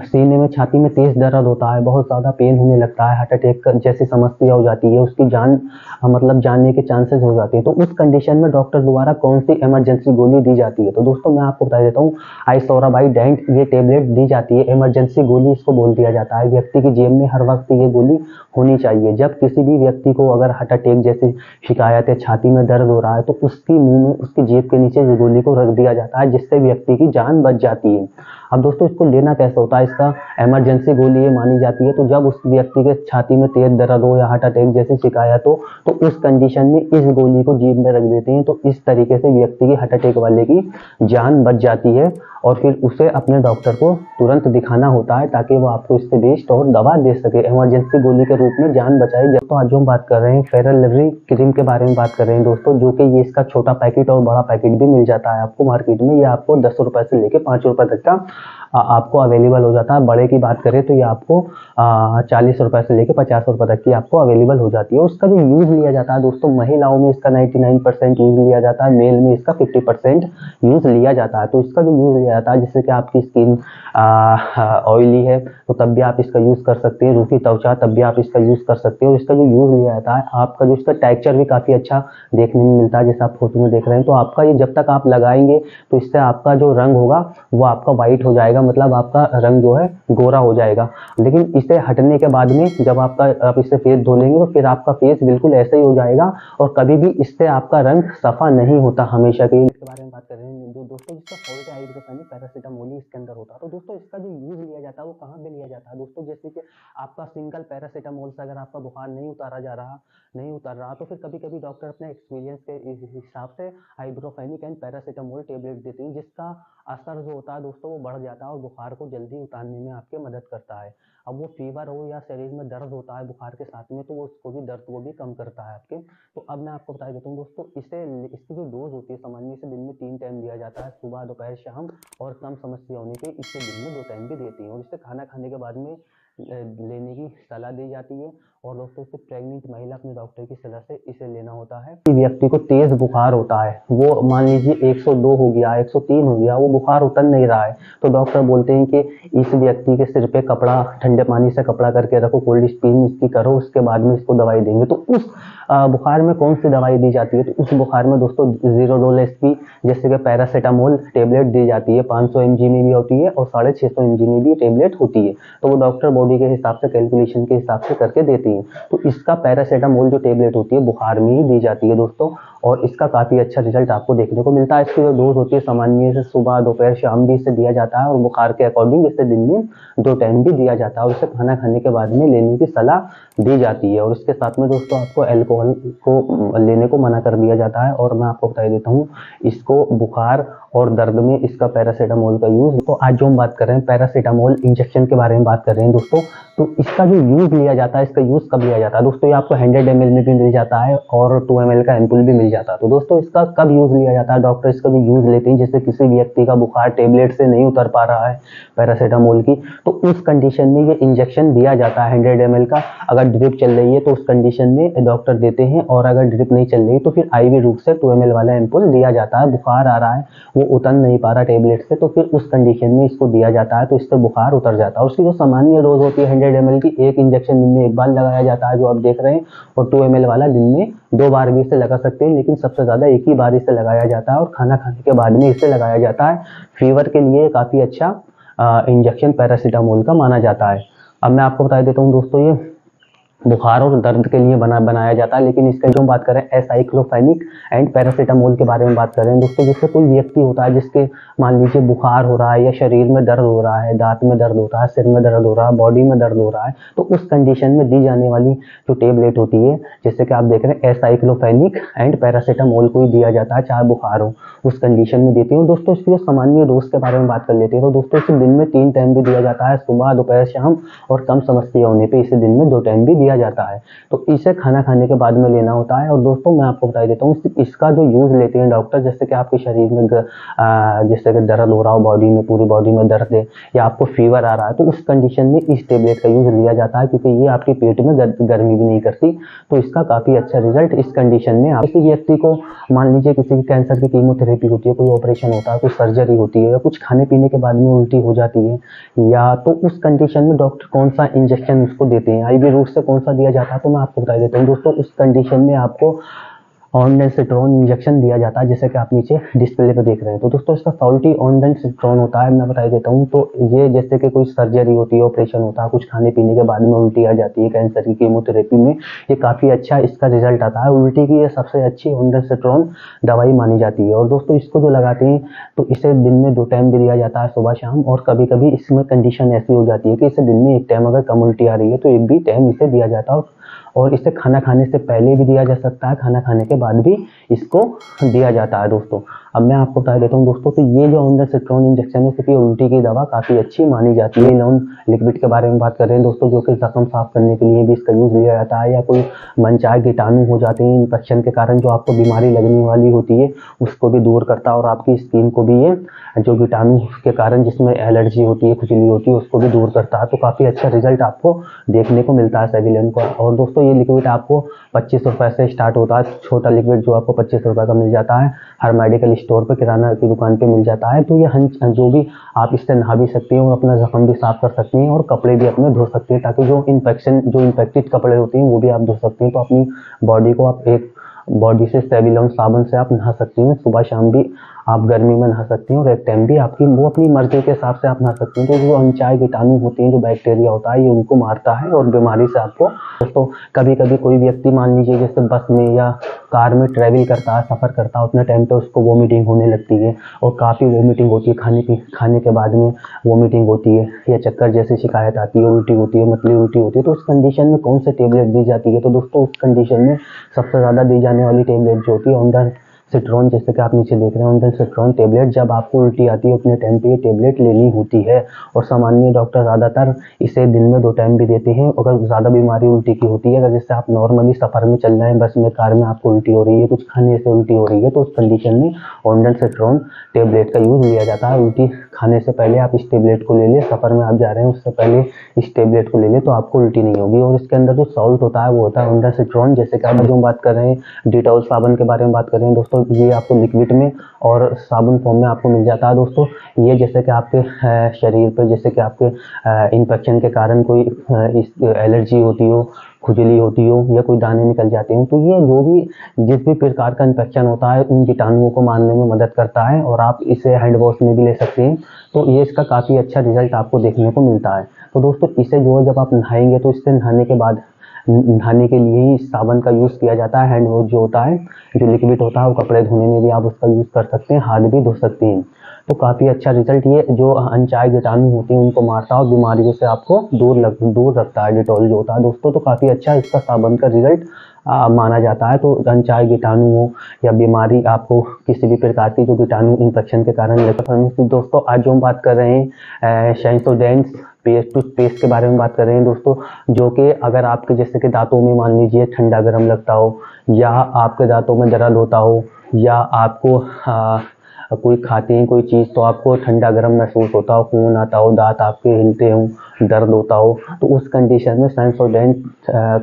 सीने में, छाती में तेज दर्द होता है, बहुत ज़्यादा पेन होने लगता है, हार्ट अटैक जैसी समस्या हो जाती है, उसकी जान मतलब जाने के चांसेस हो जाते हैं। तो उस कंडीशन में डॉक्टर द्वारा कौन सी इमरजेंसी गोली दी जाती है, तो दोस्तों मैं आपको बता देता हूँ, आइसोराबाइडेंट ये टेबलेट दी जाती है। इमरजेंसी गोली इसको बोल दिया जाता है। व्यक्ति की जेब में हर वक्त ये गोली होनी चाहिए। जब किसी भी व्यक्ति को अगर हार्ट अटैक जैसी शिकायत है, छाती में दर्द हो रहा है, तो उसकी मुंह में, उसकी जेब के नीचे इस गोली को रख दिया जाता है, जिससे व्यक्ति की जान बच जाती है। अब दोस्तों इसको लेना कैसे होता है, इसका इमरजेंसी गोली ये मानी जाती है, तो जब उस व्यक्ति के छाती में तेज दर्द हो या हार्ट अटैक जैसी शिकायत हो, तो उस कंडीशन में इस गोली को जीभ में रख देते हैं। तो इस तरीके से व्यक्ति की, हार्ट अटैक वाले की जान बच जाती है। और फिर उसे अपने डॉक्टर को तुरंत दिखाना होता है, ताकि वो आपको इससे बेस्ट और दवा दे सके, इमरजेंसी गोली के रूप में जान बचाई जाए। तो आज जो हम बात कर रहे हैं, फेयर एंड लवली क्रीम के बारे में बात कर रहे हैं दोस्तों, जो कि ये इसका छोटा पैकेट और बड़ा पैकेट भी मिल जाता है आपको मार्केट में। ये आपको 10 रुपए से लेके 5 रुपए तक का आपको अवेलेबल हो जाता है। बड़े की बात करें तो ये आपको 40 रुपये से लेकर 50 रुपये तक की आपको अवेलेबल हो जाती है। और उसका जो यूज़ लिया जाता है दोस्तों, महिलाओं में इसका 99% यूज़ लिया जाता है, मेल में इसका 50% यूज़ लिया जाता है। तो इसका जो यूज़ लिया जाता है, जिससे कि आपकी स्किन ऑयली है तो तब भी आप इसका यूज़ कर सकते हैं, रूखी त्वचा तब भी आप इसका यूज़ कर सकते हैं। और इसका जो यूज़ लिया जाता है, आपका जो इसका टेक्सचर भी काफ़ी अच्छा देखने में मिलता है, जैसे आप फोटो में देख रहे हैं। तो आपका ये जब तक आप लगाएंगे तो इससे आपका जो रंग होगा वो आपका वाइट हो जाएगा, मतलब आपका रंग जो है गोरा हो जाएगा। लेकिन इसे हटने के बाद में जब आप इससे फेस धो लेंगे तो फिर आपका फेस बिल्कुल ऐसे ही हो जाएगा और कभी भी इससे आपका रंग सफ़ा नहीं होता हमेशा के लिए। इसके बारे में बात कर रहे हैं जो दोस्तों, जिसका सॉल्ट है हाइड्रोसाइनिक पैरासीटामोल इसके अंदर होता है। तो दोस्तों इसका जो यूज़ लिया जाता है वो कहाँ पे लिया जाता है दोस्तों, जैसे कि आपका सिंगल पैरासीटामोल से अगर आपका बुखार नहीं उतर रहा तो फिर कभी कभी डॉक्टर अपने एक्सपीरियंस के हिसाब से आइब्रोफेनिक एंड पैरासीटामोल टेबलेट देते हैं, जिसका असर जो होता है दोस्तों वो बढ़ जाता है और बुखार को जल्दी उतारने में आपके मदद करता है। अब वो फीवर हो या शरीर में दर्द होता है बुखार के साथ में, तो वो उसको भी दर्द को भी कम करता है आपके। तो अब मैं आपको बता देता हूँ दोस्तों, इसकी जो डोज होती है सामान्य से दिन में 3 टाइम दिया जाता है, सुबह दोपहर शाम। और कम समस्या होने पे इसे दिन में 2 टाइम भी देती है। और इसे खाना खाने के बाद में लेने की सलाह दी जाती है। और दोस्तों इसे प्रेग्नेंट महिला अपने डॉक्टर की सलाह से इसे लेना होता है। व्यक्ति को तेज बुखार होता है, वो मान लीजिए 102 हो गया, 103 हो गया, वो बुखार उतर नहीं रहा है, तो डॉक्टर बोलते हैं कि इस व्यक्ति के सिर पे कपड़ा, ठंडे पानी से कपड़ा करके रखो, कोल्ड स्पीन इसकी करो, उसके बाद में इसको दवाई देंगे। तो उस बुखार में कौन सी दवाई दी जाती है, तो उस बुखार में दोस्तों 0 डोज एसपी जैसे कि पैरासीटामोल टेबलेट दी जाती है। 500 mg में भी होती है और 650 mg में भी टेबलेट होती है। तो वो डॉक्टर बॉडी के हिसाब से कैलकुलेशन के हिसाब से करके देती है। तो इसका पैरासीटामोल जो टेबलेट होती है बुखार में ही दी जाती है दोस्तों, और इसका काफ़ी अच्छा रिजल्ट आपको देखने को मिलता है। इसकी जो डोज होती है सामान्य से सुबह दोपहर शाम भी इसे दिया जाता है, और बुखार के अकॉर्डिंग इसे दिन में 2 टाइम भी दिया जाता है, और इसे खाना खाने के बाद में लेने की सलाह दी जाती है। और उसके साथ में दोस्तों आपको अल्कोहल को लेने को मना कर दिया जाता है। और मैं आपको बता देता हूँ, इसको बुखार और दर्द में इसका पैरासीटामोल का यूज़। तो आज जो हम बात कर रहे हैं पैरासीटामोल इंजेक्शन के बारे में बात कर रहे हैं दोस्तों, तो इसका जो यूज़ लिया जाता है, इसका यूज़ कब लिया जाता है दोस्तों, ये आपको 100 ml में भी मिल जाता है और 2 ml का एम्पुल भी मिल जाता है। तो दोस्तों इसका कब यूज़ लिया जाता है, डॉक्टर इसका जो यूज़ लेते हैं, जैसे किसी व्यक्ति का बुखार टेबलेट से नहीं उतर पा रहा है पैरासीटामोल की, तो उस कंडीशन में ये इंजेक्शन दिया जाता है 100 ml का। अगर ड्रिप चल रही है तो उस कंडीशन में डॉक्टर देते हैं, और अगर ड्रिप नहीं चल रही तो फिर IV रूट से 2 ml वाला एम्पुल दिया जाता है। बुखार आ रहा है, वो उतर नहीं पा रहा टेबलेट से, तो फिर उस कंडीशन में इसको दिया जाता है, तो इससे बुखार उतर जाता है। उसकी जो सामान्य डोज होती है 100 ml की, एक इंजेक्शन दिन में 1 बार लगाया जाता है जो आप देख रहे हैं, और 2 ml वाला दिन में 2 बार भी इसे लगा सकते हैं, लेकिन सबसे ज़्यादा एक ही बार इसे लगाया जाता है, और खाना खाने के बाद में इसे लगाया जाता है। फीवर के लिए काफ़ी अच्छा इंजेक्शन पैरासीटामोल का माना जाता है। अब मैं आपको बता देता हूँ दोस्तों, ये बुखार और दर्द के लिए बनाया जाता है, लेकिन इसका जो हम बात करें एसाइक्लोफेनिक एंड पैरासीटामोल के बारे में बात कर रहे हैं दोस्तों। जिससे कोई व्यक्ति होता है जिसके मान लीजिए बुखार हो रहा है, या शरीर में दर्द हो रहा है, दांत में दर्द होता है, सिर में दर्द हो रहा है, बॉडी में दर्द हो रहा है, तो उस कंडीशन में दी जाने वाली जो टेबलेट होती है, जैसे कि आप देख रहे हैं एसाइक्लोफेनिक एंड पैरासीटामोल को ही दिया जाता है, चाहे बुखार हो उस कंडीशन में देती है। दोस्तों इसकी जो सामान्य डोज के बारे में बात कर लेते हैं, तो दोस्तों इसे दिन में 3 टाइम भी दिया जाता है, सुबह दोपहर शाम, और कम समस्या होने पे इसे दिन में 2 टाइम भी दिया जाता है। तो इसे खाना खाने के बाद में लेना होता है। और दोस्तों मैं आपको बता देता हूँ, इसका जो यूज़ लेते हैं डॉक्टर, जैसे कि आपके शरीर में जैसे कि दर्द हो रहा हो, बॉडी में, पूरी बॉडी में दर्द है, या आपको फीवर आ रहा है, तो उस कंडीशन में इस टेबलेट का यूज़ लिया जाता है, क्योंकि ये आपके पेट में गर्मी भी नहीं करती। तो इसका काफ़ी अच्छा रिजल्ट इस कंडीशन में। किसी व्यक्ति को मान लीजिए किसी की कैंसर की कीमोथेरेपी होती है, कोई ऑपरेशन होता है, कोई सर्जरी होती है, या कुछ खाने पीने के बाद में उल्टी हो जाती है, या तो उस कंडीशन में डॉक्टर कौन सा इंजेक्शन उसको देते हैं, IV रूट से कौन सा दिया जाता है, तो मैं आपको बता देता हूँ दोस्तों। उस कंडीशन में आपको ऑन्डेंसिट्रोन इंजेक्शन दिया जाता है, जैसे कि आप नीचे डिस्प्ले पे देख रहे हैं। तो दोस्तों इसका सॉल्टी ऑन्डेंसिट्रोन होता है, मैं बता देता हूँ। तो ये जैसे कि कोई सर्जरी होती है, ऑपरेशन होता है, कुछ खाने पीने के बाद में उल्टी आ जाती है, कैंसर की कीमोथेरेपी में ये काफ़ी अच्छा इसका रिजल्ट आता है। उल्टी की ये सबसे अच्छी ऑन्डेंसिट्रोन दवाई मानी जाती है। और दोस्तों इसको जो लगाते हैं तो इसे दिन में 2 टाइम भी दिया जाता है, सुबह शाम। और कभी कभी इसमें कंडीशन ऐसी हो जाती है कि इसे दिन में 1 टाइम अगर कम उल्टी आ रही है तो 1 भी टाइम इसे दिया जाता है। और इसे खाना खाने से पहले भी दिया जा सकता है, खाना खाने के बाद भी इसको दिया जाता है दोस्तों। अब मैं आपको बता देता हूँ दोस्तों, तो ये जो ondansetron इंजेक्शन है, सिर्फ ये उल्टी की दवा काफ़ी अच्छी मानी जाती है। लॉन लिक्विड के बारे में बात कर रहे हैं दोस्तों, जो कि जख्म साफ करने के लिए भी इसका यूज़ लिया जाता है, या कोई मनचाहे कीटाणु हो जाते हैं इन्फेक्शन के कारण जो आपको बीमारी लगने वाली होती है उसको भी दूर करता है, और आपकी स्किन को भी ये जो कीटाणु के कारण जिसमें एलर्जी होती है, खुजली होती है, उसको भी दूर करता है। तो काफ़ी अच्छा रिजल्ट आपको देखने को मिलता है सेविलियन को। और दोस्तों ये लिक्विड आपको 25 रुपये से स्टार्ट होता है, छोटा लिक्विड जो आपको 25 रुपये का मिल जाता है, हर मेडिकल स्टोर पे, किराना की दुकान पे मिल जाता है। तो ये जो भी आप इससे नहा भी सकती हैं और अपना जख्म भी साफ कर सकती हैं और कपड़े भी अपने धो सकती हैं, ताकि जो इन्फेक्टेड कपड़े होते हैं वो भी आप धो सकती हैं। तो अपनी बॉडी को आप एक बॉडी से सेविलॉन साबुन से आप नहा सकती हैं, सुबह शाम भी आप गर्मी में नहा सकती हैं, और एक टाइम भी आपकी वो अपनी मर्जी के हिसाब से आप नहा सकती हैं। तो जो अनचाहे कीटाणु होते हैं, जो बैक्टीरिया होता है, ये उनको मारता है और बीमारी से आपको। दोस्तों कभी कभी कोई व्यक्ति मान लीजिए जैसे बस में या कार में ट्रैवल करता है, सफ़र करता है, उतने टाइम पे उसको वोमिटिंग होने लगती है और काफ़ी वोमिटिंग होती है, खाने के बाद में वोमिटिंग होती है या चक्कर जैसी शिकायत आती है, उल्टी होती है, मतली उल्टी होती है। तो उस कंडीशन में कौन सी टेबलेट दी जाती है? तो दोस्तों उस कंडीशन में सबसे ज़्यादा दी जाने वाली टेबलेट जो होती है ondansetron, जैसे कि आप नीचे देख रहे हैं ondansetron टेबलेट। जब आपको उल्टी आती है उतने टाइम पे ये टेबलेट लेनी होती है, और सामान्य डॉक्टर ज़्यादातर इसे दिन में 2 टाइम भी देते हैं। अगर ज़्यादा बीमारी उल्टी की होती है, अगर जैसे आप नॉर्मली सफ़र में चल रहे हैं, बस में, कार में, आपको उल्टी हो रही है, कुछ खाने से उल्टी हो रही है, तो उस कंडीशन में ondansetron टेबलेट का यूज़ लिया जाता है। उल्टी खाने से पहले आप इस टेबलेट को ले लें, सफ़र में आप जा रहे हैं उससे पहले इस टेबलेट को ले लें, तो आपको उल्टी नहीं होगी। और इसके अंदर जो सॉल्ट होता है वो होता है ondansetron। जैसे कि आप जो बात कर रहे हैं डिटॉल साबुन के बारे में बात कर रहे हैं दोस्तों, ये आपको लिक्विड में और साबुन फॉर्म में आपको मिल जाता है दोस्तों। ये जैसे कि आपके शरीर पे, जैसे कि आपके इन्फेक्शन के कारण कोई एलर्जी होती हो, खुजली होती हो, या कोई दाने निकल जाते हो, तो ये जो भी जिस भी प्रकार का इन्फेक्शन होता है उन कीटाणुओं को मारने में मदद करता है, और आप इसे हैंड वॉश में भी ले सकते हैं। तो ये इसका काफ़ी अच्छा रिजल्ट आपको देखने को मिलता है। तो दोस्तों इसे जो है जब आप नहाएंगे तो इससे नहाने के लिए ही साबुन का यूज़ किया जाता है। हैंड वॉश जो होता है, जो लिक्विड होता है, वो कपड़े धोने में भी आप उसका यूज़ कर सकते हैं, हाथ भी धो सकते हैं। तो काफ़ी अच्छा रिजल्ट ये जो अनचाहे कीटाणु होते हैं उनको मारता है और बीमारियों से आपको दूर रखता है, डिटॉल जो होता है दोस्तों। तो काफ़ी अच्छा इसका साबुन का रिजल्ट माना जाता है। तो अनचाहे कीटाणु हो या बीमारी, आपको किसी भी प्रकार की जो कीटाणु इन्फेक्शन के कारण दोस्तों आज जो हम बात कर रहे हैं सेंसोडेंट पेस्ट के बारे में बात कर रहे हैं दोस्तों, जो कि अगर आपके जैसे कि दांतों में मान लीजिए ठंडा गर्म लगता हो, या आपके दांतों में दर्द होता हो, या आपको कोई खाते हैं कोई चीज़ तो आपको ठंडा गर्म महसूस होता हो, खून आता हो, दांत आपके हिलते हों, दर्द होता हो, तो उस कंडीशन में सेंसोडेंट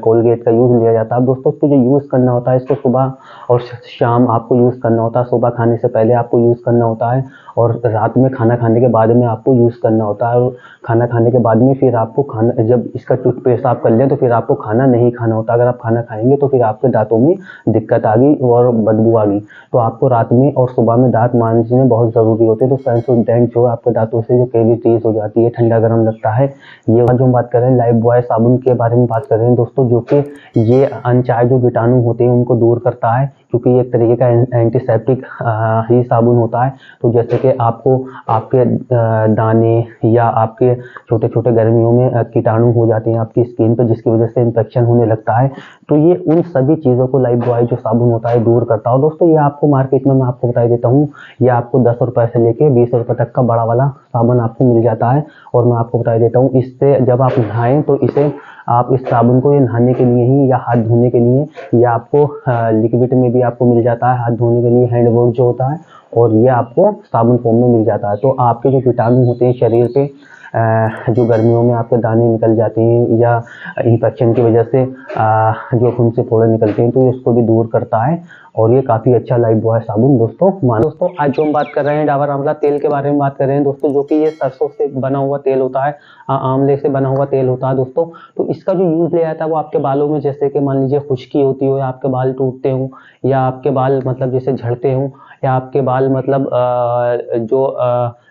कोलगेट का यूज़ लिया जाता है दोस्तों। इसको जो यूज़ करना होता है, इसको सुबह और शाम आपको यूज़ करना होता है। सुबह खाने से पहले आपको यूज़ करना होता है, और रात में खाना खाने के बाद में आपको यूज़ करना होता है। और खाना खाने के बाद में फिर आपको खाना, जब इसका टूथपेस्ट आप कर लें तो फिर आपको खाना नहीं खाना होता। अगर आप खाना खाएंगे तो फिर आपके दांतों में दिक्कत आ गई और बदबू आ गई, तो आपको रात में और सुबह में दांत मांजने बहुत ज़रूरी होते हैं। तो सेंसोडेंट जो आपके दांतों से जो कैविटीज हो जाती है, ठंडा गर्म लगता है, ये जो हम बात कर रहे हैं लाइफ बॉय साबुन के बारे में बात कर रहे हैं दोस्तों, जो कि ये अनचाहे जो कीटाणु होते हैं उनको दूर करता है, क्योंकि ये एक तरीके का एंटीसेप्टिक ही साबुन होता है। तो जैसे कि आपको आपके दाने या आपके छोटे छोटे गर्मियों में कीटाणु हो जाते हैं आपकी स्किन पे, जिसकी वजह से इन्फेक्शन होने लगता है, तो ये उन सभी चीज़ों को लाइफ बॉय जो साबुन होता है दूर करता है दोस्तों। ये आपको मार्केट में मैं आपको बता देता हूँ, ये आपको 10 रुपये से लेके 20 रुपये तक का बड़ा वाला साबुन आपको मिल जाता है। और मैं आपको बता देता हूँ, इससे जब आप नहाएं तो इसे आप इस साबुन को ये नहाने के लिए ही या हाथ धोने के लिए, या आपको लिक्विड में भी आपको मिल जाता है हाथ धोने के लिए, हैंड वॉश जो होता है, और ये आपको साबुन फॉर्म में मिल जाता है। तो आपके जो कीटाणु होते हैं शरीर पे, जो गर्मियों में आपके दाने निकल जाते हैं या इन्फेक्शन की वजह से जो खून से फोड़े निकलते हैं, तो ये उसको भी दूर करता है, और ये काफ़ी अच्छा लाइफ बॉय साबुन दोस्तों दोस्तों आज जो हम बात कर रहे हैं डाबर आंवला तेल के बारे में बात कर रहे हैं दोस्तों, जो कि ये सरसों से बना हुआ तेल होता है, आंवले से बना हुआ तेल होता है दोस्तों। तो इसका जो यूज़ लिया जाता है वो आपके बालों में, जैसे कि मान लीजिए खुश्की होती हो, या आपके बाल टूटते हों, या आपके बाल मतलब जैसे झड़ते हों, या आपके बाल मतलब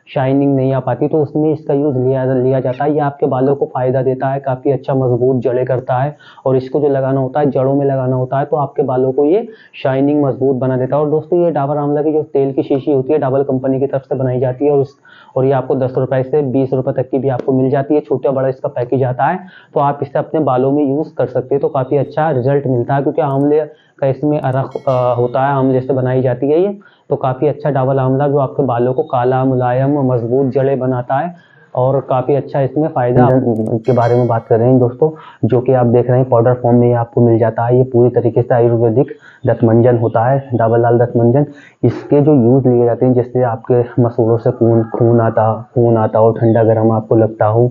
शाइनिंग नहीं आ पाती, तो उसमें इसका यूज़ लिया जाता है। ये आपके बालों को फ़ायदा देता है, काफ़ी अच्छा मजबूत जड़ें करता है, और इसको जो लगाना होता है जड़ों में लगाना होता है, तो आपके बालों को ये शाइनिंग मजबूत बना देता है। और दोस्तों ये डाबर आंवला की जो तेल की शीशी होती है, डाबर कंपनी की तरफ से बनाई जाती है, और ये आपको 10 रुपए से 20 रुपए तक की भी आपको मिल जाती है, छोटा बड़ा इसका पैकेज आता है। तो आप इसे अपने बालों में यूज़ कर सकते हैं, तो काफ़ी अच्छा रिजल्ट मिलता है, क्योंकि आंवले का इसमें अरक होता है, आंवले से बनाई जाती है ये। तो काफ़ी अच्छा डाबल आंवला जो आपके बालों को काला, मुलायम, मजबूत जड़ें बनाता है, और काफ़ी अच्छा इसमें फ़ायदा के बारे में बात कर रहे हैं दोस्तों, जो कि आप देख रहे हैं पाउडर फॉर्म में ये आपको मिल जाता है। ये पूरी तरीके से आयुर्वेदिक दंतमंजन होता है, डाबर लाल दंतमंजन। इसके जो यूज़ लिए जाते हैं, जैसे आपके मसूड़ों से खून आता हो, ठंडा गर्म आपको लगता हो,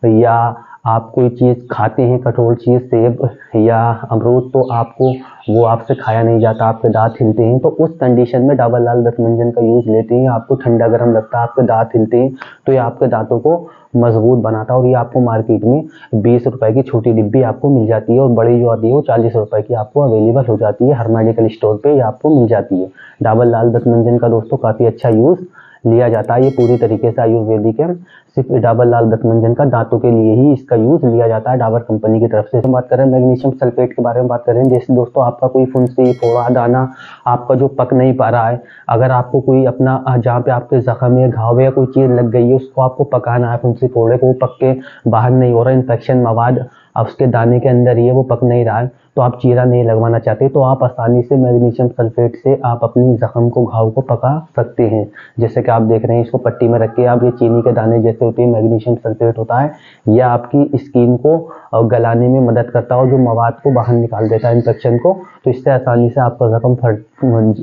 या आप कोई चीज़ खाते हैं, कठोर चीज़, सेब या अमरूद, तो आपको वो आपसे खाया नहीं जाता, आपके दांत हिलते हैं, तो उस कंडीशन में डाबर लाल दंतमंजन का यूज़ लेते हैं। आपको ठंडा गर्म लगता है, आपके दांत हिलते हैं, तो ये आपके दांतों को मजबूत बनाता है। और ये आपको मार्केट में 20 रुपए की छोटी डिब्बी आपको मिल जाती है, और बड़ी जो आती है वो 40 रुपए की आपको अवेलेबल हो जाती है, हर मेडिकल स्टोर पे ये आपको मिल जाती है। डाबर लाल दंतमंजन का दोस्तों काफ़ी अच्छा यूज़ लिया जाता है। ये पूरी तरीके से आयुर्वेदिक है, सिर्फ डाबर लाल दंतमंजन का दांतों के लिए ही इसका यूज़ लिया जाता है डाबर कंपनी की तरफ से। हम बात करें मैग्नीशियम सल्फेट के बारे में बात करें, जैसे दोस्तों आपका कोई फुंसी, फोड़ा, दाना आपका जो पक नहीं पा रहा है, अगर आपको कोई अपना जहाँ पे आपके जख्म या घाव या कोई चीज़ लग गई है, उसको आपको पकाना है, फुंसी फोड़े को, वो पक के बाहर नहीं हो रहा, इन्फेक्शन मवाद अब उसके दाने के अंदर ही है, वो पक नहीं रहा है, तो आप चीरा नहीं लगवाना चाहते, तो आप आसानी से मैग्नीशियम सल्फेट से आप अपनी जख्म को, घाव को पका सकते हैं। जैसे कि आप देख रहे हैं, इसको पट्टी में रख के आप, ये चीनी के दाने जैसे होते हैं, मैग्नीशियम सल्फेट होता है, यह आपकी स्किन को गलाने में मदद करता है, और जो मवाद को बाहर निकाल देता है, इन्फेक्शन को, तो इससे आसानी से आपका जख्म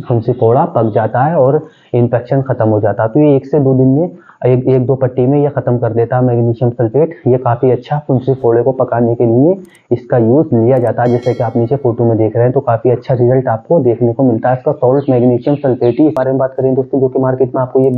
फुंसी फोड़ा पक जाता है और इन्फेक्शन खत्म हो जाता है। तो ये 1 से 2 दिन में एक दो पट्टी में यह खत्म कर देता है मैग्नीशियम सल्फेट। ये काफ़ी अच्छा फुंसी फोड़े को पकाने के लिए इसका यूज़ लिया जाता है, जैसे कि आप नीचे फोटो में देख रहे हैं, तो काफ़ी अच्छा रिजल्ट आपको देखने को मिलता है। इसका सॉल्ट मैग्नीशियम सल्फेट ही, इस बारे में बात करें दोस्तों, जो कि मार्केट में आपको ये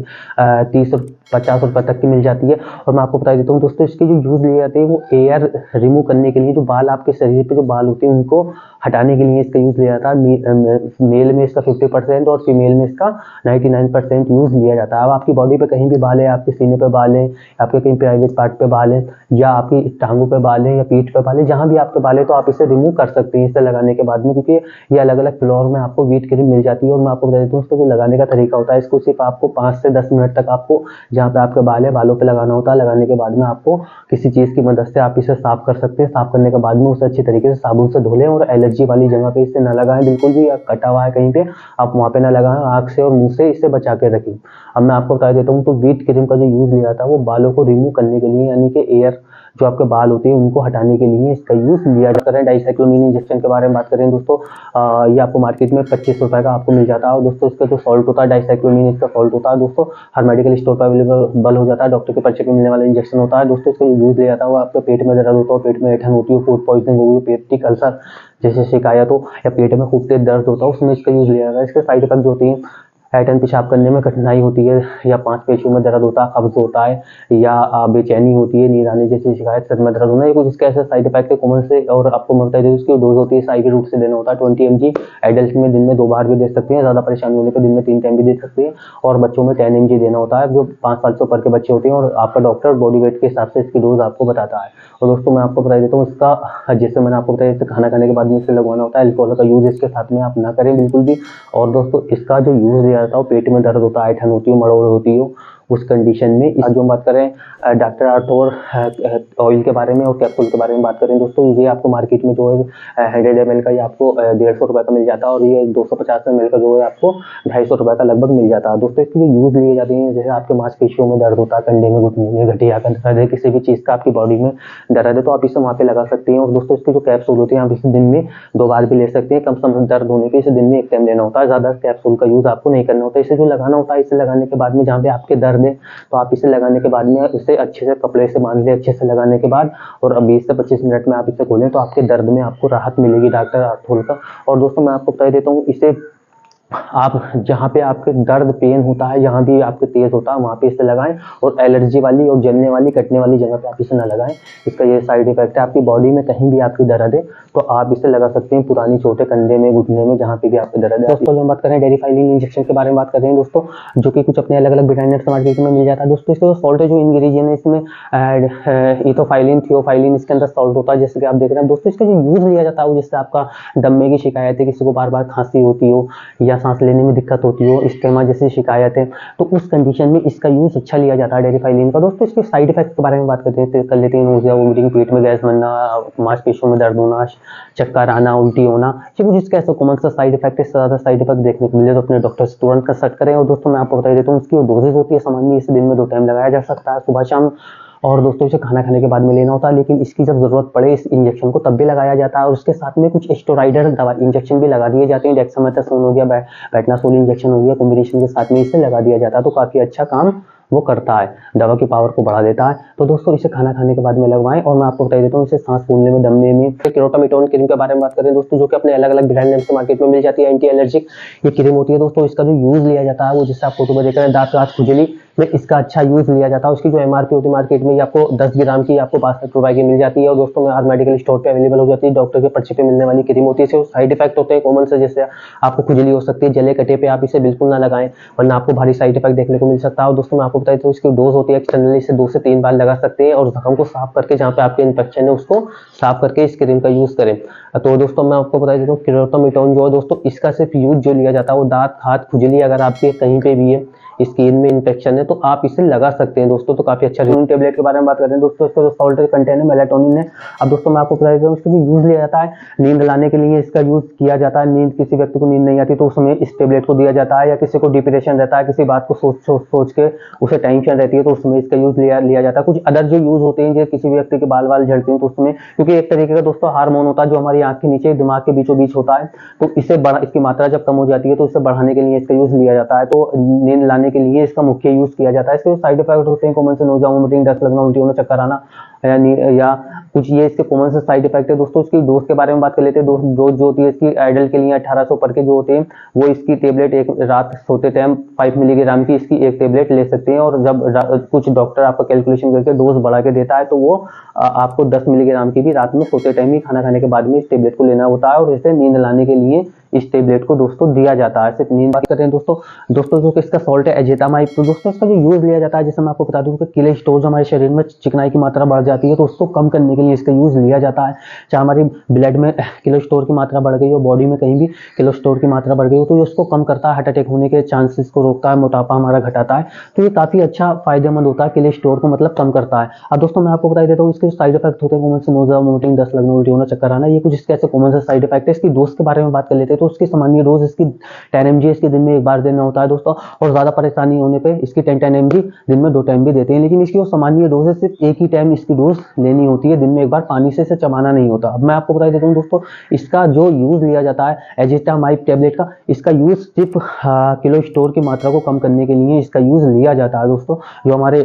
30 और 50 रुपए तक की मिल जाती है। और मैं आपको बता देता हूँ दोस्तों, इसके जो यूज़ लिए जाते हैं वो एयर रिमूव करने के लिए, जो बाल आपके शरीर पे जो बाल होते हैं उनको हटाने के लिए इसका यूज़ लिया जाता है। मेल में इसका 50% और फीमेल में इसका 99% यूज़ लिया जाता है। अब आपकी बॉडी पे कहीं भी बाल है, आपके सीने पे बाल है, आपके कहीं प्राइवेट पार्ट पे बाल है, या आपकी टांगों पे बाल है, या पीठ पे बाल है, जहाँ भी आपके बाल है, तो आप इसे रिमूव कर सकते हैं इसे लगाने के बाद में, क्योंकि ये अलग अलग फ्लोर में आपको व्हीट क्रीम मिल जाती है। और मैं आपको बता देता हूँ, इसको जो लगाने का तरीका होता है, इसको सिर्फ आपको 5 से 10 मिनट तक आपको जहाँ पे आपके बाल है, बालों पे लगाना होता है। लगाने के बाद में आपको किसी चीज़ की मदद से आप इसे साफ कर सकते हैं। साफ करने के बाद में उसे अच्छी तरीके से साबुन से धो लें, और एलर्जी वाली जगह पे इसे ना लगाएं बिल्कुल भी, या कटा हुआ है कहीं पे, आप वहाँ पे ना लगाएं, आँख से और मुंह से इसे बचा के रखें। अब मैं आपको बता देता हूँ, तो व्हीट क्रीम का जो यूज़ लिया था वो बालों को रिमूव करने के लिए, यानी कि एयर जो आपके बाल होते हैं उनको हटाने के लिए इसका यूज़ लिया जाता है। डाइसाइक्लोमीन इंजेक्शन के बारे में बात करें दोस्तों, ये आपको मार्केट में 25 रुपए का आपको मिल जाता है। और दोस्तों इसका जो सॉल्ट होता है, डाइसाइक्लोमीन इसका सॉल्ट होता है दोस्तों, हर मेडिकल स्टोर पर अवेलेबल हो जाता है, डॉक्टर के पर्चे पे मिलने वाला इंजेक्शन होता है दोस्तों। इसका यूज़ लिया जाता है वो आपके पेट में दर्द होता है, पेट में ऐंठन होती है, फूड पॉइजनिंग होगी, पेप्टिक अल्सर जैसे शिकायत हो, या पेट में खूब तेज दर्द होता है, उसमें इसका यूज़ लिया जाता है। इसके साइड इफेक्ट जो होती हैं, ऐंठन पेशाब करने में कठिनाई होती है, या मांसपेशियों में दर्द होता है, कब्ज होता है, या बेचैनी होती है, नींद आने जैसी शिकायत, सर में दर्द होना, ये कुछ इसके ऐसे साइड इफेक्ट है कॉमन से। और आपको मैं बता दें, इसकी डोज होती है IV रूट से देना होता है 20 mg। एडल्ट में दिन में 2 बार भी दे सकते हैं, ज़्यादा परेशानी होने पर दिन में 3 टाइम भी दे सकते हैं। और बच्चों में 10 mg देना होता है, जो 5 साल से ऊपर के बच्चे होते हैं, और आपका डॉक्टर बॉडी वेट के हिसाब से इसकी डोज आपको बताता है। और दोस्तों मैं आपको बता देता हूँ, इसका जैसे मैंने आपको बताया, खाना खाने के बाद में इसे लगवाना होता है। अल्कोहल का यूज़ इसके साथ में आप ना करें बिल्कुल भी। और दोस्तों इसका जो यूज़ लिया जाता है, पेट में दर्द होता है, ऐंठन होती है, मड़ोड़ होती हो, उस कंडीशन में जो हम बात करें डॉक्टर आर्थर ऑयल के बारे में और कैप्सूल के बारे में बात करें दोस्तों, ये आपको मार्केट में जो है 100 ml का ये आपको 150 रुपये का मिल जाता है, और ये 250 ml का जो है आपको 250 रुपये का लगभग मिल जाता है दोस्तों। इसके जो यूज़ लिए जाते हैं, जैसे आपके मांसपेशियों में दर्द होता है, कंधे में, घुटने में, गठिया का दर्द है, किसी भी चीज़ का आपकी बॉडी में दर्द है, तो आप इसे वहाँ पे लगा सकते हैं। और दोस्तों इसके जो कैप्सूल होते हैं, आप इसे दिन में 2 बार भी ले सकते हैं। कम से कम दर्द होने पे इसे दिन में 1 टाइम लेना होता है, ज़्यादा कैप्सूल का यूज़ आपको नहीं करना होता। इसे जो लगाना होता है, इसे लगाने के बाद में जहाँ पे आपके दर्द है, तो आप इसे लगाने के बाद में इसे अच्छे से कपड़े से बांध ले, अच्छे से लगाने के बाद, और 20 से 25 मिनट में आप इसे खोलें, तो आपके दर्द में आपको राहत मिलेगी डॉक्टर आर्थर का। और दोस्तों मैं आपको बता देता हूँ, इसे आप जहाँ पे आपके दर्द पेन होता है, जहाँ भी आपके तेज होता है, वहाँ पे इसे लगाएं। और एलर्जी वाली और जलने वाली, कटने वाली जगह पे आप इसे ना लगाएं। इसका ये साइड इफेक्ट है, आपकी बॉडी में कहीं भी आपकी दर्द है तो आप इसे लगा सकते हैं, पुरानी चोटें, कंधे में, घुटने में, जहाँ पे भी आपके दर्द है। दोस्तों हम बात कर रहे हैं डेरिफाइलिन इंजेक्शन के बारे में बात कर रहे हैं दोस्तों, जो कि कुछ अपने अलग अलग ब्रांडेड मार्केट में मिल जाता है दोस्तों। इसका जो सॉल्ट है, जो इंग्रेडिएंट है इसमें इथोफाइलिन, थियोफाइलिन इसके अंदर सॉल्ट होता है, जैसे कि आप देख रहे हैं दोस्तों। इसका जो यूज़ लिया जाता है वो, जिससे आपका दम्मे की शिकायत है, किसी को बार बार खांसी होती हो, या सांस लेने में दिक्कत होती हो, इस्तेमा जैसी शिकायत है, तो उस कंडीशन में इसका यूज अच्छा लिया जाता है डेरिफाइलिन का। दोस्तों इसके साइड इफेक्ट के बारे में बात कर लेते हैं। नोजिया, वोमिटिंग, पेट में गैस बनना, मांसपेशियों में दर्द होना, चक्कर आना, उल्टी होना, ये कुछ इसका ऐसा कॉमन सा साइड इफेक्ट है। इससे ज्यादा साइड इफेक्ट देखने को मिले तो अपने डॉक्टर से तुरंत कंसल्ट करें। और दोस्तों मैं आपको बता देता हूँ, इसकी डोजेज होती है सामान्य, इसे दिन में 2 टाइम लगाया जा सकता है, सुबह शाम। और दोस्तों इसे खाना खाने के बाद में लेना होता है, लेकिन इसकी जब जरूरत पड़े इस इंजेक्शन को तब भी लगाया जाता है। और उसके साथ में कुछ स्टेरॉइडल दवा इंजेक्शन भी लगा दिए जाते हैं, डेक्सामेथासोन हो गया, बेटनासोल इंजेक्शन हो गया, कॉम्बिनेशन के साथ में इसे लगा दिया जाता है, तो काफी अच्छा काम वो करता है, दवा की पावर को बढ़ा देता है। तो दोस्तों इसे खाना खाने के बाद में लगवाएं। और मैं आपको बता देता हूँ, इसे सांस फूलने में, दमने में। क्रोटामिटोन क्रीम के बारे में बात करें दोस्तों, जो कि अपने अलग अलग ब्रांड नेम से मार्केट में मिल जाती है, एंटी एलर्जिक ये क्रीम होती है दोस्तों। इसका जो यूज लिया जाता है वो, जिससे आप फोटो में देख रहे हैं, दांत खुजली में इसका अच्छा यूज लिया जाता है। उसकी जो एमआरपी होती है मार्केट में, आपको 10 ग्राम की आपको 62 रुपए की मिल जाती है। और दोस्तों में हर मेडिकल स्टोर पे अवेलेबल हो जाती है, डॉक्टर के पर्चे पे मिलने वाली क्रीम होती है। साइड इफेक्ट होते हैं कॉमन से, जैसे आपको खुजली हो सकती है, जले कटे पे आप इसे बिल्कुल ना लगाएं, वरना आपको भारी साइड इफेक्ट देखने को मिल सकता है। और दोस्तों मैं आपको बताई तो इसकी डोज होती है एक्सटर्नली, इसे 2 से 3 बार लगा सकते हैं। और जख्म को साफ करके, जहाँ पे आपके इन्फेक्शन है उसको साफ करके इस क्रीम का यूज करें। तो दोस्तों मैं आपको बता देता हूँ, क्रोटामिटोन जो है दोस्तों, इसका सिर्फ यूज जो लिया जाता है वो दांत, हाथ, खुजली अगर आपके कहीं पे भी है, स्किन में इन्फेक्शन है, तो आप इसे लगा सकते हैं दोस्तों। तो काफी अच्छा टेबलेट के बारे में बात करते हैं दोस्तों। इसका जो सॉल्ट कंटेंट है मेलाटोनिन है। अब दोस्तों मैं आपको बता देता हूँ, इसका जो यूज लिया जाता है, नींद लाने के लिए इसका यूज किया जाता है। नींद, किसी व्यक्ति को नींद नहीं आती तो उसमें इस टेबलेट को दिया जाता है, या किसी को डिप्रेशन रहता है, किसी बात को सोच के उसे टेंशन रहती है, तो उसमें इसका यूज लिया जाता है। कुछ अदर जो यूज होते हैं, जैसे किसी व्यक्ति के बाल झड़ते हैं, तो उसमें, क्योंकि एक तरीके का दोस्तों हार्मोन होता है जो हमारी आंख के नीचे दिमाग के बीचों बीच होता है, तो इसे इसकी मात्रा जब कम हो जाती है तो इसे बढ़ाने के लिए इसका यूज लिया जाता है। तो नींद लाने के लिए इसका मुख्य यूज किया जाता है। इसके साइड इफेक्ट होते हैं कॉमन से, नोजिया, वोमिटिंग, दस्त लगना, उल्टी होना, चक्कर आना, या कुछ ये इसके कॉमन से साइड इफेक्ट है दोस्तों। इसकी डोज के बारे में बात कर लेते हैं। डोज जो होती है इसकी एडल्ट के लिए 1800 पर के जो होते हैं, वो इसकी टेबलेट एक रात सोते टाइम 5 मिलीग्राम की इसकी एक टेबलेट ले सकते हैं। और जब कुछ डॉक्टर आपका कैलकुलेशन करके डोज बढ़ा के देता है, तो वो आपको 10 मिलीग्राम की भी रात में सोते टाइम ही, खाना खाने के बाद में इस टेबलेट को लेना होता है। और इसे नींद लाने के लिए इस टेबलेट को दोस्तों दिया जाता है। सिर्फ नींद बात करते हैं दोस्तों जो कि इसका सॉल्ट है एजेटामाइब। तो दोस्तों इसका जो यूज लिया जाता है, जैसे मैं आपको बता दूं कि कोलेस्ट्रॉल जो हमारे शरीर में चिकनाई की मात्रा बढ़ जाती है, तो उसको कम करने के लिए इसका यूज लिया जाता है। चाहे हमारी ब्लड में कोलेस्ट्रॉल की मात्रा बढ़ गई हो, बॉडी में कहीं भी कोलेस्ट्रॉल की मात्रा बढ़ गई हो, तो ये उसको कम करता है, हार्ट अटैक होने के चांसेस को रोकता है, मोटापा हमारा घटाता है। तो ये काफी अच्छा फायदेमंद होता है, कोलेस्ट्रॉल को मतलब कम करता है। अब दोस्तों मैं आपको बता देता हूँ, इसके साइड इफेक्ट होते हैं कॉमन से, नोजिया, वोमिटिंग, दस्त लगना, उल्टी होना, चक्कर आना, ये कुछ इसके ऐसे कॉमन से साइड इफेक्ट है। इसकी डोज के बारे में बात कर लेते हैं। तो उसकी सामान्य डोज इसकी 10 mg इसके दिन में एक बार देना होता है दोस्तों। और ज्यादा परेशानी होने पे इसकी 10 mg दिन में 2 टाइम भी देते हैं। लेकिन इसकी जो सामान्य डोज है, सिर्फ एक ही टाइम इसकी डोज लेनी होती है, दिन में एक बार, पानी से इसे चबाना नहीं होता। अब मैं आपको बता देता हूँ दोस्तों, इसका जो यूज लिया जाता है एजेटामाइब टेबलेट का, इसका यूज सिर्फ कोलेस्ट्रॉल की मात्रा को कम करने के लिए इसका यूज लिया जाता है दोस्तों। जो हमारे